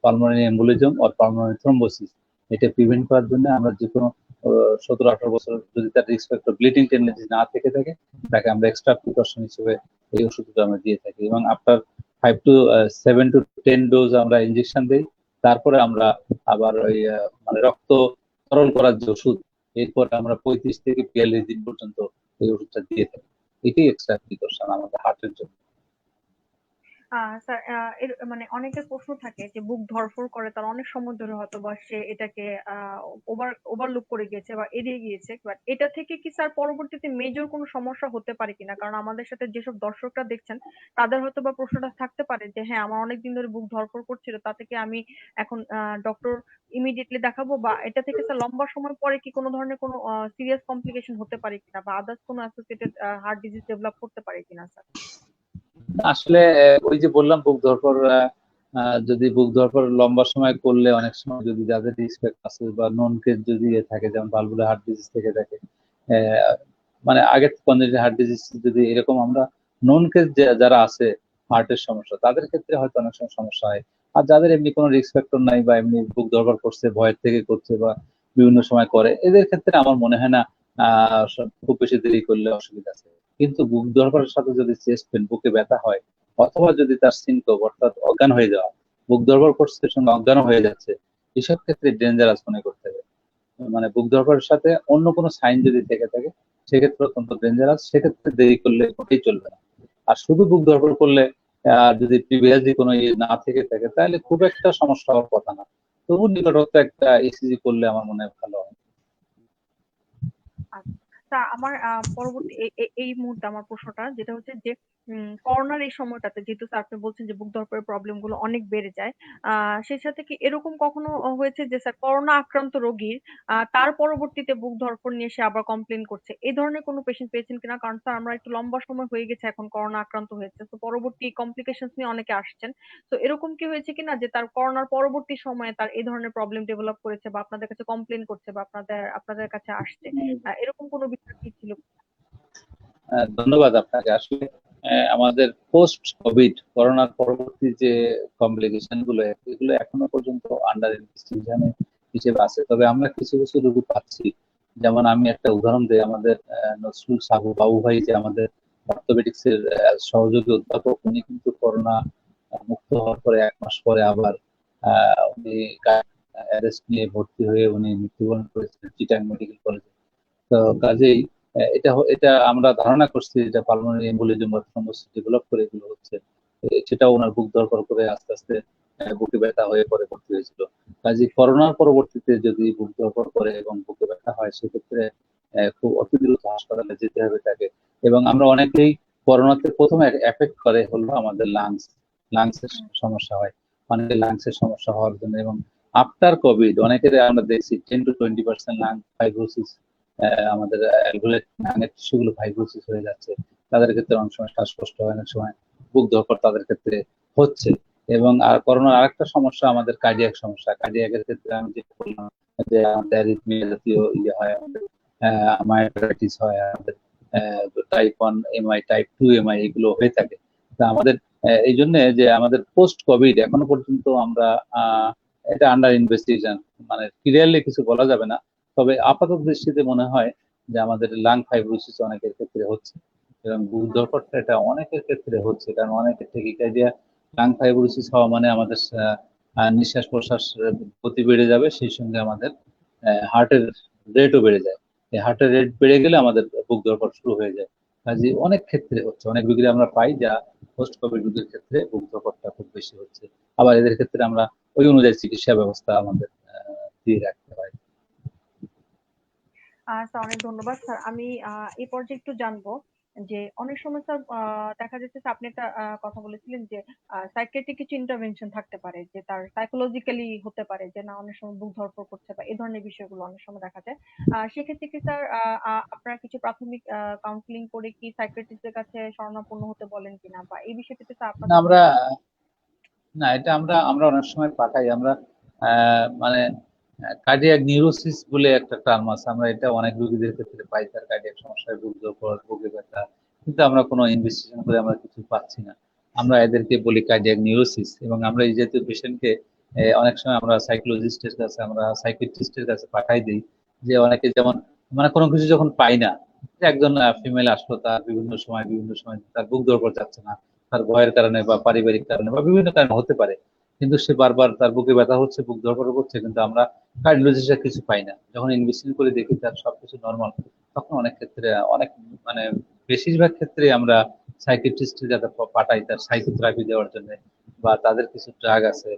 pulmonary embolism or pulmonary thrombosis. এটা প্রিভেন্ট করার জন্য আমরা যে কোনো 17-18 বছর যদি তার রিস্ক ফ্যাক্টর ব্লিডিং টেন্ডেন্সি না থেকে থাকে, তাকে আমরা এক্সট্রা প্রিকশন হিসেবে এই ওষুধগুলো আমরা দিয়ে থাকি। এবং আফটার 5 to 7 to 10 ডোজ আমরা ইনজেকশন দিই। তারপরে আমরা আবার ওই মানে রক্ত তরল করার যে ওষুধ, এরপর আমরা 35 থেকে 42 দিন পর্যন্ত এই ওষুধটা দিয়ে থাকি। এটাই এক্সট্রা প্রিকশন আমাদের হার্টের জন্য। স্যার, এর মানে অনেকের প্রশ্ন থাকে যে বুক ধড়ফড় করে, তার অনেক সময় ধরে হয়তো বা সে এটাকে ওভারলুক করে গিয়েছে বা এড়িয়ে গিয়েছে, বাট এটা থেকে কি স্যার পরবর্তীতে মেজর কোনো সমস্যা হতে পারে কিনা? কারণ আমাদের সাথে যেসব দর্শকরা দেখছেন, তাদের হয়তো বা প্রশ্নটা থাকতে পারে যে হ্যাঁ, আমার অনেকদিন ধরে বুক ধড়ফড় করছিল, তা থেকে আমি এখন ডক্টর ইমিডিয়েটলি দেখাবো, বা এটা থেকে স্যার লম্বা সময় পরে কি কোনো ধরনের কোনো সিরিয়াস কমপ্লিকেশন হতে পারে কিনা, বা আদার্স কোনো অ্যাসোসিয়েটেড হার্ট ডিজিজ ডেভেলপ করতে পারে কিনা স্যার? আসলে ওই যে বললাম বুক ধরপড়, যদি বুক ধরপড় লম্বা সময় করলে অনেক সময় যদি যাদের রিস্ক আছে বা নন কেস যদি থাকে, যেমন ভালভুলার হার্ট ডিজিজ থেকে থাকে, আহ, মানে আগে কনজেনিটাল হার্ট ডিজিজ যদি এরকম আমরা নন কেস যারা আছে হার্টের সমস্যা, তাদের ক্ষেত্রে হয়তো অনেক সময় সমস্যা হয়। আর যাদের এমনি কোনো রিস্ক ফ্যাক্টর নাই বা এমনি বুক ধরপড় করছে ভয়ের থেকে করছে বা বিভিন্ন সময় করে, এদের ক্ষেত্রে আমার মনে হয় না খুব বেশি দেরি করলে অসুবিধা আছে। কিন্তু বুক ধরপড়ের সাথে যদি চেস্ট পেন, বুকে ব্যথা হয়, অথবা যদি তার সিনকোপ অর্থাৎ অজ্ঞান হয়ে যাওয়া, বুক ধড়ফড় করছে সঙ্গে অজ্ঞান হয়ে যাচ্ছে, এসব ক্ষেত্রে ডেঞ্জারাস মনে করতে হবে। মানে বুক ধড়ফড়ের সাথে অন্য কোনো সাইন যদি থেকে থাকে, সেক্ষেত্রে অত্যন্ত ডেঞ্জারাস, সেক্ষেত্রে দেরি করলে মোটেই চলবে না। আর শুধু বুক ধড়ফড় করলে যদি প্রিভিয়াসলি কোনো ইয়ে না থেকে থাকে, তাহলে খুব একটা সমস্যা হওয়ার কথা না। তবু নিকটস্থ একটা ইসিজি করলে আমার মনে হয় ভালো হয়। আচ্ছা। তা আমার পরবর্তী এই মুহূর্তে আমার প্রশ্নটা যেটা হচ্ছে যে করোনার এই সময়টাতে যেহেতু স্যার আপনি বলছেন যে বুক ধড়ফড়ের প্রবলেম গুলো অনেক বেড়ে যায়, সেই সাথে কি এরকম কখনো হয়েছে যে স্যার করোনা আক্রান্ত রোগীর তার পরবর্তীতে বুক ধড়ফড় নিয়ে সে আবার কমপ্লেন করছে, এই ধরনের কোনো পেশেন্ট পেয়েছেন কিনা? কারণ স্যার আমরা একটু লম্বা সময় হয়ে গেছে এখন করোনা আক্রান্ত হয়েছে, তো পরবর্তী কমপ্লিকেশনস নিয়ে অনেকে আসছেন। তো এরকম কি হয়েছে কিনা যে তার করোনার পরবর্তী সময়ে তার এই ধরনের প্রবলেম ডেভেলপ করেছে বা আপনাদের কাছে কমপ্লেন করছে বা আপনাদের কাছে আসছে? এরকম কোনো বিষয় কি ছিল? ধন্যবাদ আপনাকে। আসলে আমাদের পোস্ট কোভিড করোনার পরবর্তী যে কমপ্লিকেশন গুলো, এগুলো এখনো পর্যন্ত আন্ডার ইনভেস্টিগেশন হিসেবে আছে। তবে আমরা কিছু কিছু রোগী পাচ্ছি। যেমন আমি একটা উদাহরণ দিই, আমাদের নজরুল সাহু বাবু ভাই, যে আমাদের অর্থোপেডিক্স এর সহযোগী অধ্যাপক, উনি কিন্তু করোনা মুক্ত হওয়ার পরে 1 মাস পরে আবার উনি অ্যারেস্ট নিয়ে ভর্তি হয়ে উনি মৃত্যুবরণ করেছিলেন চিটাং মেডিকেল কলেজে। তো কাজেই এটা এটা আমরা ধারণা করছি এটা পালমোনারি এম্বোলিজম বা থ্রম্বোসিস ডেভেলপ করে এগুলো হচ্ছে। সেটাও ওনার বুক ধড়ফড় করে আস্তে আস্তে বুকে ব্যথা হয়ে পরে ভর্তি হয়েছিল। কাজে করোনার পরবর্তীতে যদি বুক ধড়ফড় করে এবং বুকে ব্যথা হয়, সেক্ষেত্রে খুব অতি দ্রুত হাসপাতালে যেতে হবে তাকে। এবং আমরা অনেকেই করোনাতে প্রথমে এফেক্ট করে হলো আমাদের লাংসের হুম। সমস্যা হয়। অনেকের লাংসের সমস্যা হওয়ার জন্য, এবং আফটার কোভিড অনেকের আমরা দেখছি 10 to 20% লাং ফাইব্রোসিস, আমাদের অ্যালভুলেট নাঙের টিস্যুগুলো ফাইব্রোসিস হয়ে যাচ্ছে। তাদের ক্ষেত্রে অনেক সময় শ্বাসকষ্ট হয়, অনেক সময় বুক ধড়ফড় তাদের ক্ষেত্রে হচ্ছে। এবং আর করোনার আরেকটা সমস্যা আমাদের কার্ডিয়াক সমস্যা। কার্ডিয়াকের ক্ষেত্রে আমি যেটা বললাম যে আমাদের অ্যারিথমিয়া জাতীয় ইয়ে হয়, আমাদের মায়োকার্ডিটিস হয়, আমাদের টাইপ 1 এমআই, টাইপ 2 এমআই এগুলো হয়ে থাকে। তা আমাদের এই জন্য যে আমাদের পোস্ট কোভিড এখনো পর্যন্ত আমরা এটা আন্ডার ইনভেস্টিগেশন, মানে ক্লিয়ারলি কিছু বলা যাবে না। তবে আপাতত দৃষ্টিতে মনে হয় যে আমাদের লাং ফাইব্রোসিস অনেকের ক্ষেত্রে হচ্ছে, এবং বুক ধড়ফড়টা এটা অনেকের ক্ষেত্রে হচ্ছে। কারণ অনেকের টেকিকার্ডিয়া, লাং ফাইব্রোসিস হওয়া মানে আমাদের নিঃশ্বাস প্রশ্বাস গতি বেড়ে যাবে, সেই সঙ্গে আমাদের হার্টের রেটও বেড়ে যায়। এই হার্টের রেট বেড়ে গেলে আমাদের বুক ধড়ফড় শুরু হয়ে যায়। কাজে অনেক ক্ষেত্রে হচ্ছে, অনেক রোগী আমরা পাই যা পোস্ট কোভিড রোগীর ক্ষেত্রে বুক ধড়ফড়টা খুব বেশি হচ্ছে। আবার এদের ক্ষেত্রে আমরা ওই অনুযায়ী চিকিৎসা ব্যবস্থা আমাদের দিয়ে রাখতে হয়। স্যার অনেক ধন্যবাদ। স্যার আমি এই পর্যায়ে একটু জানবো যে অনেক সময় স্যার দেখা যাচ্ছে যে আপনি একটা কথা বলেছিলেন যে সাইকিয়াট্রিক কিছু ইন্টারভেনশন থাকতে পারে, যে তার সাইকোলজিক্যালি হতে পারে যে না অনেক সময় বুক ধড়ফড় করছে বা এই ধরনের বিষয়গুলো অনেক সময় দেখা যায়। সেক্ষেত্রে কি স্যার আপনারা কিছু প্রাথমিক কাউন্সিলিং করে কি সাইকিয়াট্রিস্টের কাছে শরণাপন্ন হতে বলেন কিনা, বা এই বিষয়টিতে স্যার না, আপনাদের আমরা কোনো না, এটা আমরা আমরা অনেক সময় পাঠাই। আমরা মানে কার্ডিয়াক নিউরোসিস বলে একটা টার্ম আছে, আমরা এটা অনেক রোগীদের ক্ষেত্রে পাই, তার কার্ডিয়াক সমস্যায় বুকে ব্যথা, কিন্তু আমরা কোনো ইনভেস্টিগেশন করে আমরা কিছু পাচ্ছি না। আমরা এদেরকে বলি কার্ডিয়াক নিউরোসিস। এবং আমরা এই জাতীয় পেশেন্টকে অনেক সময় আমরা সাইকোলজিস্টের কাছে, আমরা সাইকিয়াট্রিস্টের কাছে পাঠাই দিই। যে অনেকে যেমন মানে কোনো কিছু যখন পাই না, যে একজন ফিমেল আসলো, তার বিভিন্ন সময় তার বুক ধড়ফড় যাচ্ছে না, তার ভয়ের কারণে বা পারিবারিক কারণে বা বিভিন্ন কারণে হতে পারে, কিন্তু সে বারবার তার বুকে ব্যথা হচ্ছে, বুক ধড়ফড় করছে, কিন্তু আমরা কার্ডিওলজিস্টরা কিছু পাই না। যখন ইনভেস্টিগেশন করে দেখি তার সবকিছু নর্মাল, তখন অনেক ক্ষেত্রে অনেক মানে বেশিরভাগ ক্ষেত্রে আমরা সাইকিয়াট্রিস্টের কাছে পাঠাই তার সাইকোথেরাপি দেওয়ার জন্য, বা তাদের কিছু ড্রাগ আছে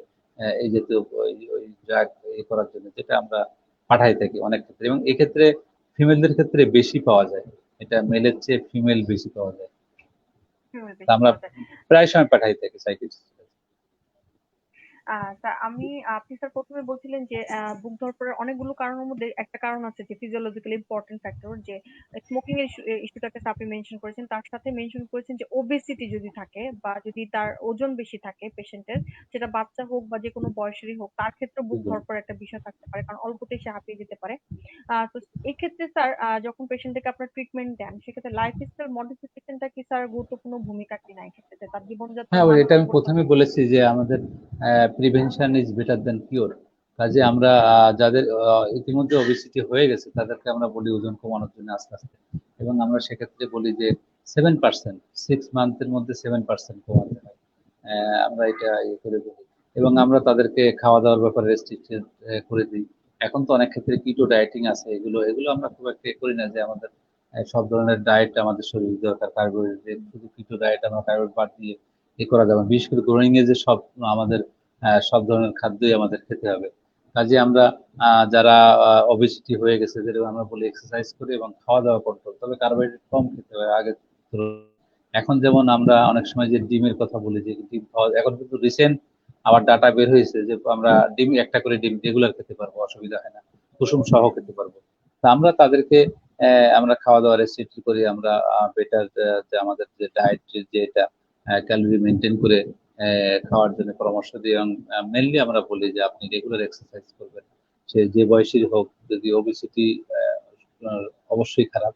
এই জাতীয় ওই ড্রাগ করার জন্য, যেটা আমরা পাঠাই থাকি অনেক ক্ষেত্রে। এবং এক্ষেত্রে ফিমেলদের ক্ষেত্রে বেশি পাওয়া যায়, এটা মেলের চেয়ে ফিমেল বেশি পাওয়া যায়। তা বেশি আমরা পাওয়া যায়? প্রায় সময় পাঠাই থাকি সাইকিয়াট্রিস্ট। তা আপনি স্যার প্রথমে বলছিলেন যে বুক ধড়ফড়ের অনেকগুলো কারণের মধ্যে একটা কারণ আছে যে ফিজিওলজিক্যালি ইম্পর্টেন্ট ফ্যাক্টর, যে স্মোকিং এর ইস্যুটাকে আপনি মেনশন করেছেন, তার সাথে মেনশন করেছেন যে ওবেসিটি যদি থাকে বা যদি তার ওজন বেশি থাকে পেশেন্টের, সেটা বাচ্চা হোক বা যে কোনো বয়সেরই হোক, তার ক্ষেত্রে বুক ধড়ফড়ের একটা বিষয় থাকতে পারে, কারণ অল্পতেই সে হাঁপিয়ে যেতে পারে। তো এক্ষেত্রে স্যার যখন পেশেন্টকে আপনার ট্রিটমেন্ট দেন, সেক্ষেত্রে লাইফস্টাইল মডিফিকেশনটা কি স্যার গুরুত্বপূর্ণ ভূমিকা কিনা এক্ষেত্রে, যে তার জীবনযাত্রার হ্যাঁ, মান এটা আমি প্রথমে বলেছি যে আমাদের prevention is better then cure. কাজে আমরা যাদের ইতিমধ্যে ওবেসিটি হয়ে গেছে তাদেরকে আমরা বলি ওজন কমানোর জন্য আস্তে আস্তে, এবং আমরা সেক্ষেত্রে বলি যে 7%, 6 মান্থের মধ্যে 7% কমাতে হয়। আমরা এটা করে বলি, এবং আমরা তাদেরকে খাওয়া দাওয়ার ব্যাপারে রেস্ট্রিক্টেড করে দিই। এখন তো অনেক ক্ষেত্রে কিটো ডায়েটিং আছে, এগুলো এগুলো আমরা খুব একটা করি না যে আমাদের সব ধরনের ডায়েট আমাদের শরীর দরকার, কার্বোহাইড্রেট শুধু কিটো ডায়েট আমরা কার্বোহাইড্রেট বাদ দিয়ে করা যাবে না। বিশেষ করে গ্রোয়িং এজে সব আমাদের সব ধরনের খাদ্যই আমাদের খেতে হবে। কাজে আমরা যারা ওবেসিটি হয়ে গেছে যেটা আমরা বলি এক্সারসাইজ করে এবং খাওয়া দাওয়া কন্ট্রোল, তবে কার্বোহাইড্রেট কম খেতে হবে আগে তুলনায়। এখন যেমন আমরা অনেক সময় যে ডিমের কথা বলি যে ডিম খাওয়া, এখন কিন্তু রিসেন্ট আবার ডাটা বের হয়েছে যে আমরা ডিম একটা করে ডিম রেগুলার খেতে পারবো, অসুবিধা হয় না, কুসুম সহ খেতে পারবো। তা আমরা তাদেরকে আমরা খাওয়া দাওয়া রেস্ট্রিক্ট করি, আমরা বেটার যে আমাদের যে ডায়েট যে এটা ক্যালোরি মেনটেন করে খাওয়ার জন্য পরামর্শ দিই, এবং মেনলি আমরা বলি যে আপনি রেগুলার এক্সারসাইজ করবেন। সে যে বয়সের হোক, যদি ওবেসিটি অবশ্যই খারাপ,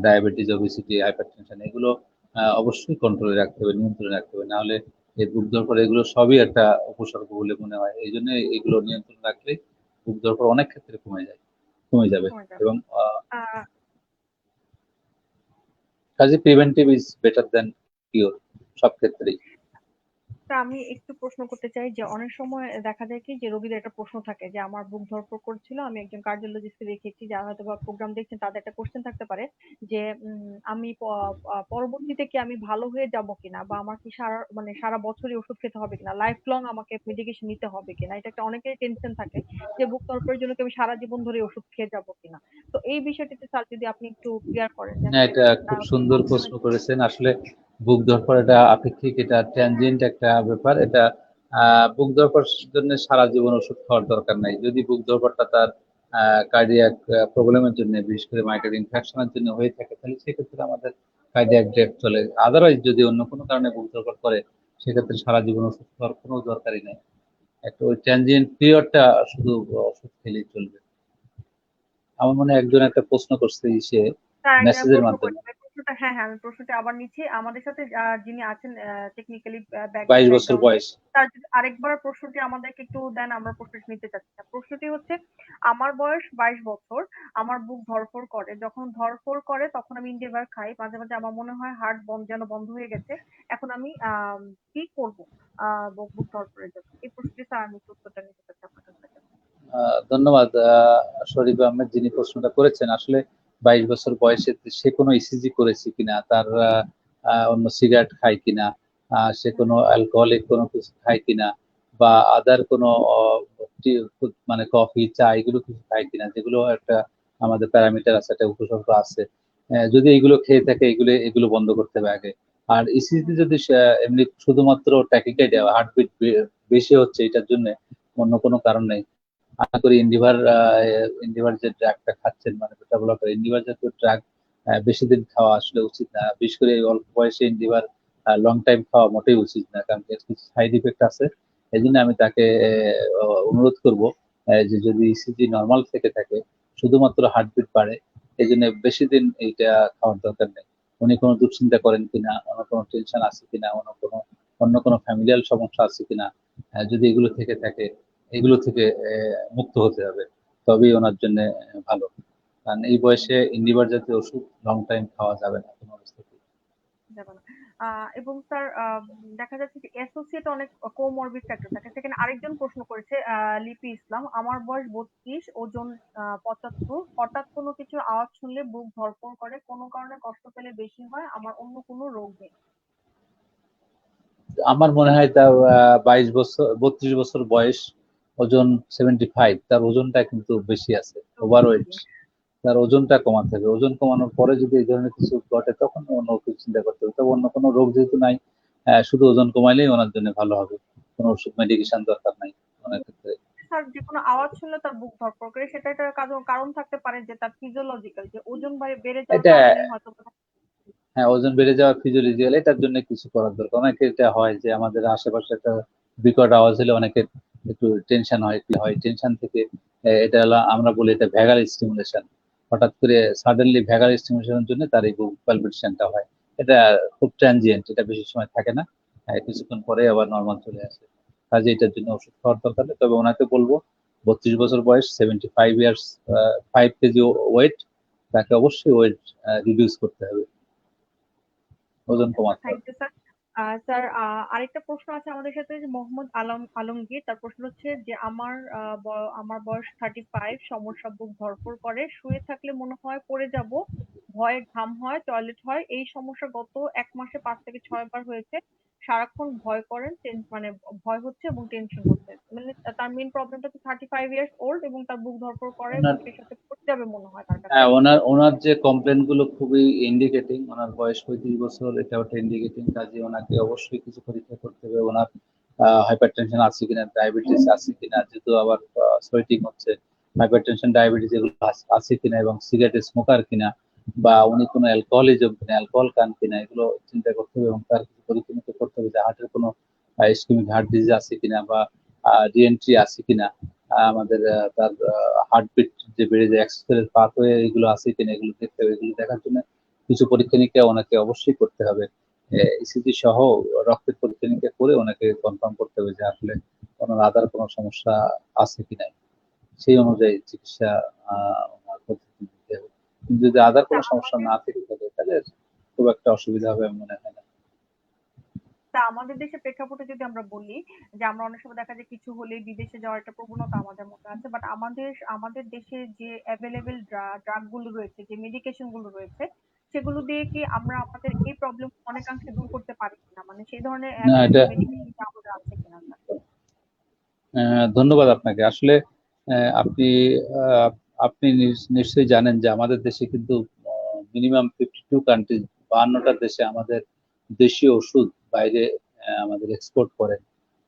ডায়াবেটিস, ওবেসিটি, হাইপারটেনশন এগুলো অবশ্যই কন্ট্রোলে রাখতে হবে, নিয়ন্ত্রণে রাখতে হবে, নাহলে এই বুক ধড়ফড় এগুলো সবই একটা উপসর্গ বলে মনে হয়। এই জন্য এগুলো নিয়ন্ত্রণ রাখলে বুক ধড়ফড় অনেক ক্ষেত্রে কমে যাবে। কমে যাবে। এবং আহ কাজে preventive is better then cure সব ক্ষেত্রেই। তা আমি একটু প্রশ্ন করতে চাই যে অনেক সময় দেখা যায় কি যে রোগীদের একটা প্রশ্ন থাকে যে আমার বুক ধড়ফড় করছিল, আমি একজন কার্ডিওলজিস্টকে দেখিয়েছি, যারা হয়তো বা প্রোগ্রাম দেখছেন তাদের একটা কোশ্চেন থাকতে পারে যে আমি পরবর্তীতে কি আমি ভালো হয়ে যাব কিনা, বা আমার কি সারা বছরই ওষুধ খেতে হবে কিনা, লাইফ লং আমাকে মেডিকেশন নিতে হবে কিনা, এটা একটা অনেকেরই টেনশন থাকে যে বুক ধড়ফড়ের জন্য কি আমি সারা জীবন ধরে ওষুধ খেয়ে যাব কিনা। তো এই বিষয়টিতে স্যার যদি আপনি একটু ক্লিয়ার করেন যে হ্যাঁ, আসলে এটা খুব সুন্দর ভালো প্রশ্ন হয়। করেছেন। আসলে বুক ধড়ফড় এটা আপেক্ষিক, এটা ট্রানজিয়েন্ট একটা ব্যাপার। এটা বুক ধড়ফড়ের জন্য সারা জীবন ওষুধ খাওয়ার দরকার নাই। যদি বুক ধড়ফড়টা তার কার্ডিয়াক প্রবলেমের জন্য, বিশেষ করে মাইটার ইনফেকশনের জন্য হয়ে থাকে, তাহলে সেক্ষেত্রে আমাদের কার্ডিয়াক ড্রাইভ চলে। আদারওয়াইজ যদি অন্য কোনো কারণে বুক ধড়ফড় করে, সেক্ষেত্রে সারা জীবন ওষুধ খাওয়ার কোনো দরকারই নেই। একটা ওই ট্রানজিয়েন্ট পিরিয়ডটা শুধু ওষুধ খেলেই চলবে। আমার মনে হয় একজন একটা প্রশ্ন করছে সে হ্যাঁ, একজন মেসেজের প্রশ্ন মাধ্যমে। করেছে। প্রশ্নটা হ্যাঁ, হ্যাঁ, আমি প্রশ্নটা আবার নিচ্ছি। আমাদের সাথে যিনি আছেন টেকনিক্যালি 22 বছর ব্যাকগ্রাউন্ডে, বয়স। তার যদি আরেকবার প্রশ্নটি আমাদেরকে একটু দেন, আমরা প্রশ্নটি নিতে চাচ্ছি। প্রশ্নটি হচ্ছে, আমার বয়স 22 বছর, আমার বুক ধড়ফড় করে। যখন ধড়ফড় করে তখন আমি ইন্ডিভার খাই। মাঝে, মাঝে আমার মনে হয় হার্ট যেন বন্ধ হয়ে গেছে। এখন আমি কি করব বুক ধড়ফড়ের জন্য? এই প্রশ্নটি স্যার আমি একটু উত্তরটা নিতে চাচ্ছি আপনার কাছ থেকে। ধন্যবাদ শরীফ আহমেদ, যিনি প্রশ্নটা করেছেন। আসলে 22 বছর বয়সে সে কোনো ইসিজি করেছে কিনা, তার অন্য সিগারেট খায় কিনা, সে হুম, কোনো অ্যালকোহলিক কোনো কিছু খায় কিনা, বা আদার কোনো মানে কফি চা এগুলো কিছু খায় কিনা, যেগুলো একটা আমাদের প্যারামিটার আছে, একটা উপসর্গ আছে। যদি এগুলো খেয়ে থাকে, এগুলো এগুলো বন্ধ করতে হবে আগে। আর ইসিজি হুম, যদি এমনি শুধুমাত্র ট্যাকিকার্ডিয়া, হার্টবিট বেশি হচ্ছে, এটার জন্য অন্য কোনো কারণ নেই, আশা করি ইন্ডিভার যে ড্রাগটা খাচ্ছেন, মানে বেটা ব্লকার, ইন্ডিভার জাতীয় ড্রাগ বেশি দিন খাওয়া আসলে উচিত না। বিশেষ করে এই অল্প বয়সে ইন্ডিভার লং টাইম খাওয়া মোটেই উচিত না, কারণ এর কিছু সাইড ইফেক্ট আছে। এই জন্য আমি তাকে অনুরোধ করব যে যদি ইসিজি নর্মাল থেকে থাকে, শুধুমাত্র হার্টবিট বাড়ে, এই জন্য বেশি দিন এইটা খাওয়ার দরকার নেই। উনি কোনো দুশ্চিন্তা করেন কিনা, অন্য কোনো টেনশন আছে কিনা, অন্য কোনো ফ্যামিলিয়াল সমস্যা আছে কিনা, যদি এগুলো থেকে থাকে, এগুলো থেকে মুক্ত হতে হবে, তবেই ওনার জন্য ভালো। কারণ এই বয়সে ইন্ডিভার জাতীয় ওষুধ লং টাইম খাওয়া যাবে না কোনো অবস্থাতেই। যাবে না। এবং স্যার দেখা যাচ্ছে যে অ্যাসোসিয়েট অনেক কোমরবিড ফ্যাক্টর থাকে। সেখানে আরেকজন প্রশ্ন করেছে, লিপি ইসলাম, আমার বয়স 32, ওজন 75, হঠাৎ কোনো কিছুর আওয়াজ শুনলে বুক ধড়ফড় করে, কোনো কারণে কষ্ট পেলে বেশি হয়, আমার অন্য কোনো রোগ নেই। আমার মনে হয় তার 22 বছর, 32 বছর বয়স, ওজন 75, তার ওজনটা কিন্তু বেশি আছে, তো ওভারওয়েট। বেশি। তার ওজনটা কমাতে হবে। ওজন কমানোর পরে যদি এই ধরনের কিছু ঘটে, তখন অন্য কিছু চিন্তা করতে হবে। তবে অন্য কোনো রোগ যেহেতু নাই, শুধু ওজন কমাইলেই ওনার জন্য ভালো হবে, কোনো ওষুধ মেডিকেশন দরকার নাই অনেক ক্ষেত্রে। স্যার যেকোনো আওয়াজ শুনলে তার বুক ধড়ফড় করে, সেটা একটা কারণ থাকতে পারে যে তার ফিজিওলজিক্যাল যে ওজন বেড়ে যাওয়ার এটা কারণেই হয়তো বা। হ্যাঁ, ওজন বেড়ে যাওয়া ফিজিওলজিক্যাল, এটার জন্য কিছু করার দরকার। অনেকে এটা হয় যে আমাদের আশেপাশে একটা বিকট আওয়াজ হলে অনেকের একটু টেনশন হয় টেনশন থেকে এটা হলো আমরা বলি এটা ভ্যাগাল স্টিমুলেশন। হঠাৎ করে সাডেনলি ভ্যাগাল স্টিমুলেশনের জন্য তার এই পালপিটেশনটা হয়। এটা খুব ট্রানজিয়েন্ট, এটা বেশি সময় থাকে না, কিছুক্ষণ পরে আবার নর্মাল চলে আসে। কাজে এটার জন্য ওষুধ খাওয়ার দরকার নেই। তবে ওনাকে বলবো 32 বছর বয়স, 75 ইয়ার্স, 5 কেজি ওয়েট, তাকে অবশ্যই ওয়েট রিডিউস করতে হবে, ওজন ওকে স্যার, কমাতে থ্যাংক হবে। You sir. স্যার, আরেকটা প্রশ্ন আছে আমাদের সাথে, যে মোহাম্মদ আলমগীর, তার প্রশ্ন হচ্ছে যে আমার বয়স 35, সমস্যা বুক ধড়ফড় করে, শুয়ে থাকলে মনে হয় পড়ে যাব, ভয়ে ঘাম হয়, টয়লেট হয়, এই সমস্যা গত 1 মাসে 5 থেকে 6 বার হয়েছে, সারাক্ষণ ভয় করেন, মানে ভয় হচ্ছে এবং টেনশন হচ্ছে, মানে তার মেইন প্রবলেমটা হচ্ছে 35 ইয়ার্স ওল্ড এবং তার বুক ধড়ফড় করে এবং ওনার সেই সাথে পড়ে যাবে মনে হয় তার কাছে। হ্যাঁ, ওনার ওনার যে কমপ্লেন গুলো খুবই ইন্ডিকেটিং। ওনার বয়স 35 বছর, এটা ওটা ইন্ডিকেটিং। কাজে ওনাকে অবশ্যই কিছু পরীক্ষা করতে হবে। ওনার হাইপারটেনশন আছে কিনা, ডায়াবেটিস আছে কিনা, যেহেতু আবার সোয়েটিং হচ্ছে, হাইপারটেনশন ডায়াবেটিস এগুলো আছে কিনা, এবং সিগারেট স্মোকার কিনা, বা উনি কোনো অ্যালকোহলিজম কিনা, অ্যালকোহল খান কিনা, এগুলো চিন্তা করতে হবে। এবং তার কিছু পরীক্ষা নিরীক্ষা করতে হবে যে হার্টের কোনো ইসকেমিক হার্ট ডিজিজ আছে কিনা, বা রিএন্ট্রি আছে কিনা, আমাদের তার হার্টবিট যে বেড়ে যায়, এক্সেলের পাথওয়ে এগুলো আছে কিনা, এগুলো দেখতে হবে। এগুলো দেখার জন্য কিছু পরীক্ষা নিরীক্ষা ওনাকে অবশ্যই করতে হবে। ইসিজি সহ রক্তের পরীক্ষা নিরীক্ষা করে ওনাকে কনফার্ম করতে হবে যে আসলে ওনার আদার কোনো সমস্যা আছে কিনা। সেই অনুযায়ী চিকিৎসা ওনার পদ্ধতি দিতে হবে। কিন্তু যদি আদার তা কোনো সমস্যা আমাদের না থেকে থাকে তাহলে খুব একটা অসুবিধা হবে আমি মনে হয় না। তা আমাদের দেশের প্রেক্ষাপটে যদি আমরা বলি, যে আমরা অনেক সময় দেখা যায় কিছু হলে বিদেশে যাওয়ার একটা প্রবণতা আমাদের মধ্যে আছে, বাট আমাদের দেশে যে অ্যাভেলেবেল ড্রাগ গুলো রয়েছে, যে মেডিকেশন গুলো রয়েছে, সেগুলো দিয়ে কি আমরা আমাদের এই প্রবলেম অনেকাংশে দূর করতে পারি কিনা, মানে সেই ধরনের না, এটা অ্যাভেলেবেল মেডিকেশন আমাদের আছে কিনা স্যার? ধন্যবাদ আপনাকে। আসলে আপনি আহ, আপনি নিশ্চয়ই জানেন যে আমাদের দেশে কিন্তু মিনিমাম 52 কান্ট্রি, 52টা দেশে আমাদের দেশীয় ওষুধ বাইরে আমাদের এক্সপোর্ট করে।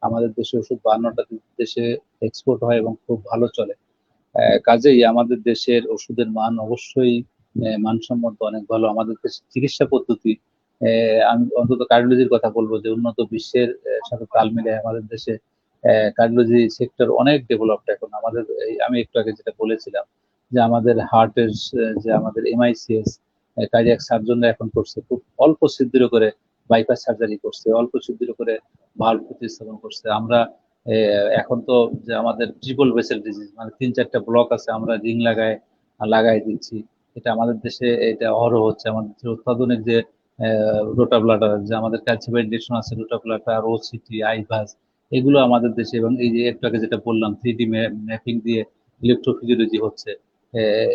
আমাদের দেশে ওষুধ 52টা দেশে এক্সপোর্ট হয় এবং খুব ভালো চলে। কাজেই আমাদের দেশের ওষুধের মান অবশ্যই মানসম্মত অনেক ভালো। আমাদের দেশের চিকিৎসা পদ্ধতি, আমি অন্তত কার্ডিওলজির কথা বলবো যে উন্নত বিশ্বের সাথে তাল মিলে আমাদের দেশে কার্ডিওলজি সেক্টর অনেক ডেভেলপড এখন। আমাদের আমি একটু আগে যেটা বলেছিলাম যে আমাদের হার্টের যে আমাদের এমআইসিএস কার্ডিয়াক সার্জনরা এখন করছে, খুব অল্প ছিদ্র করে বাইপাস সার্জারি করছে, অল্প ছিদ্র করে ভালভ প্রতিস্থাপন করছে। আমরা এখন তো যে আমাদের ট্রিপল ভেসেল ডিজিজ, মানে 3-4টা ব্লক আছে, আমরা রিং লাগাই দিচ্ছি। এটা আমাদের দেশে এটা অহরহ হচ্ছে। আমাদের দেশের অত্যাধুনিক যে রোটা ব্লাডার, যে আমাদের ক্যালসিফাইডেশন আছে, রোটা ব্লাডার, ওসিটি, আইভাস, এগুলো আমাদের দেশে। এবং এই যে একটু আগে যেটা বললাম 3D ম্যাপিং দিয়ে ইলেকট্রোফিজিওলজি হচ্ছে।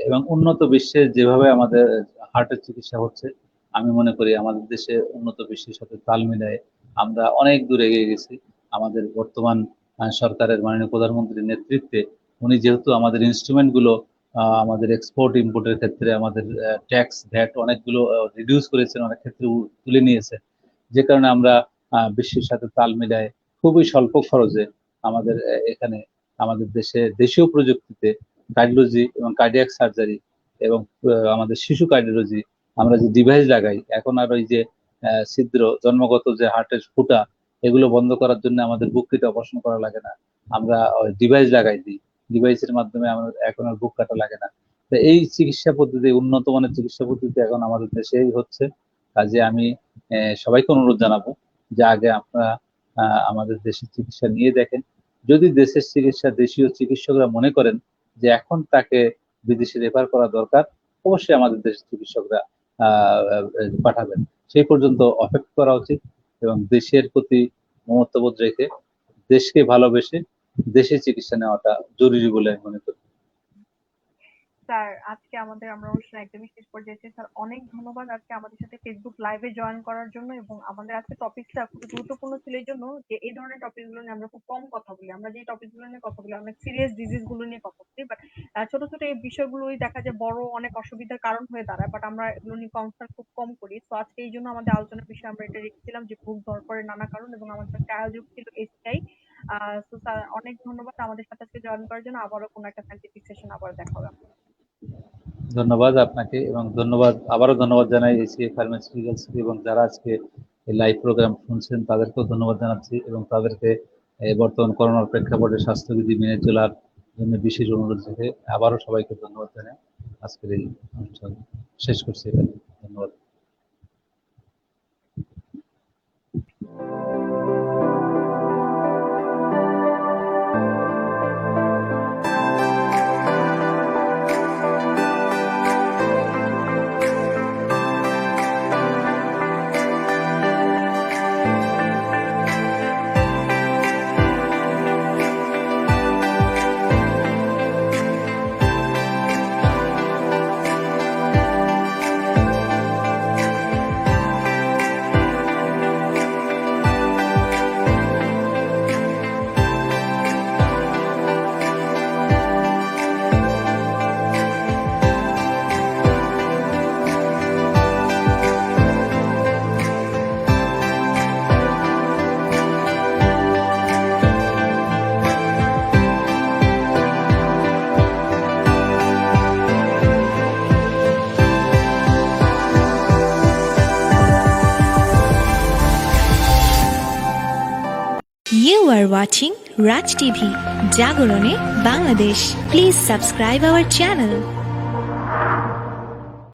এবং উন্নত বিশ্বে যেভাবে আমাদের হার্টের চিকিৎসা হচ্ছে, আমি মনে করি আমাদের দেশে উন্নত বিশ্বের সাথে তাল মিলায়ে আমরা অনেক দূর এগিয়ে গেছি। আমাদের বর্তমান সরকারের মাননীয় প্রধানমন্ত্রীর নেতৃত্বে উনি যেহেতু আমাদের ইনস্ট্রুমেন্ট গুলো আমাদের এক্সপোর্ট ইম্পোর্টের ক্ষেত্রে আমাদের ট্যাক্স ভ্যাট অনেকগুলো রিডিউস করেছেন, অনেক ক্ষেত্রে তুলে নিয়েছে, যে কারণে আমরা বিশ্বের সাথে তাল মিলায় খুবই স্বল্প খরচে আমাদের এখানে আমাদের দেশে দেশীয় প্রযুক্তিতে কার্ডিওলজি এবং কার্ডিয়াক সার্জারি এবং আমাদের শিশু কার্ডিওলজি, আমরা যে ডিভাইস লাগাই এখন, আর ওই যে ছিদ্র জন্মগত যে হার্টের ফুটা, এগুলো বন্ধ করার জন্য আমাদের বুক কেটে অপারেশন করা লাগে না, আমরা ডিভাইস লাগাই দিই। ডিভাইসের মাধ্যমে আমাদের এখন আর বুক কাটা লাগে না। তো এই চিকিৎসা পদ্ধতি, উন্নত মানের চিকিৎসা পদ্ধতি এখন আমাদের দেশেই হচ্ছে। কাজে আমি সবাইকে অনুরোধ জানাবো যে আগে আপনারা আমাদের দেশের চিকিৎসা নিয়ে দেখেন। যদি দেশের চিকিৎসা দেশীয় চিকিৎসকরা মনে করেন যে এখন তাকে বিদেশে রেফার করা দরকার, অবশ্যই আমাদের দেশের চিকিৎসকরা পাঠাবেন। সেই পর্যন্ত অপেক্ষা করা উচিত এবং দেশের প্রতি মমত্ববোধ রেখে দেশকে ভালোবেসে দেশে চিকিৎসা নেওয়াটা জরুরি বলে আমি মনে করি। স্যার, আজকে আমরা অনুষ্ঠান একদমই শেষ পর্যায়ে এসেছি। স্যার, অনেক ধন্যবাদ আজকে আমাদের সাথে ফেসবুক লাইভে জয়েন করার জন্য, এবং আমাদের আজকে টপিকটা খুব গুরুত্বপূর্ণ ছিল এই জন্য যে এই ধরনের টপিক গুলো নিয়ে আমরা খুব কম কথা বলি। আমরা যে টপিক গুলো নিয়ে কথা বলি অনেক সিরিয়াস ডিজিজ গুলো নিয়ে কথা বলি, বাট ছোট ছোট এই বিষয়গুলোই দেখা যায় বড় অনেক অসুবিধার কারণ হয়ে দাঁড়ায়, বাট আমরা এগুলো নিয়ে কনসার্ন খুব কম করি। তো আজকে এই জন্য আমাদের আলোচনার বিষয় আমরা এটা রেখেছিলাম যে বুক ধড়ফড়ের নানা কারণ, এবং আমাদের একটা আয়োজক ছিল এসিআই। তো স্যার অনেক ধন্যবাদ আমাদের সাথে আজকে জয়েন করার জন্য। আবারও কোনো একটা সায়েন্টিফিক সেশন আবার দেখা হবে। ধন্যবাদ আপনাকে, এবং আবারও ধন্যবাদ জানাই এসিএ ফার্মাসিউটিক্যালস এবং যারা আজকে এই লাইভ প্রোগ্রাম শুনছেন তাদেরকেও ধন্যবাদ জানাচ্ছি, এবং তাদেরকে বর্তমান করোনার প্রেক্ষাপটে স্বাস্থ্যবিধি মেনে চলার জন্য বিশেষ অনুরোধ রেখে আবারও সবাইকে ধন্যবাদ জানাই আজকের এই অনুষ্ঠান শেষ করছি এখানে। ধন্যবাদ। You are watching Raj TV, Jagorone, Bangladesh. Please subscribe our channel.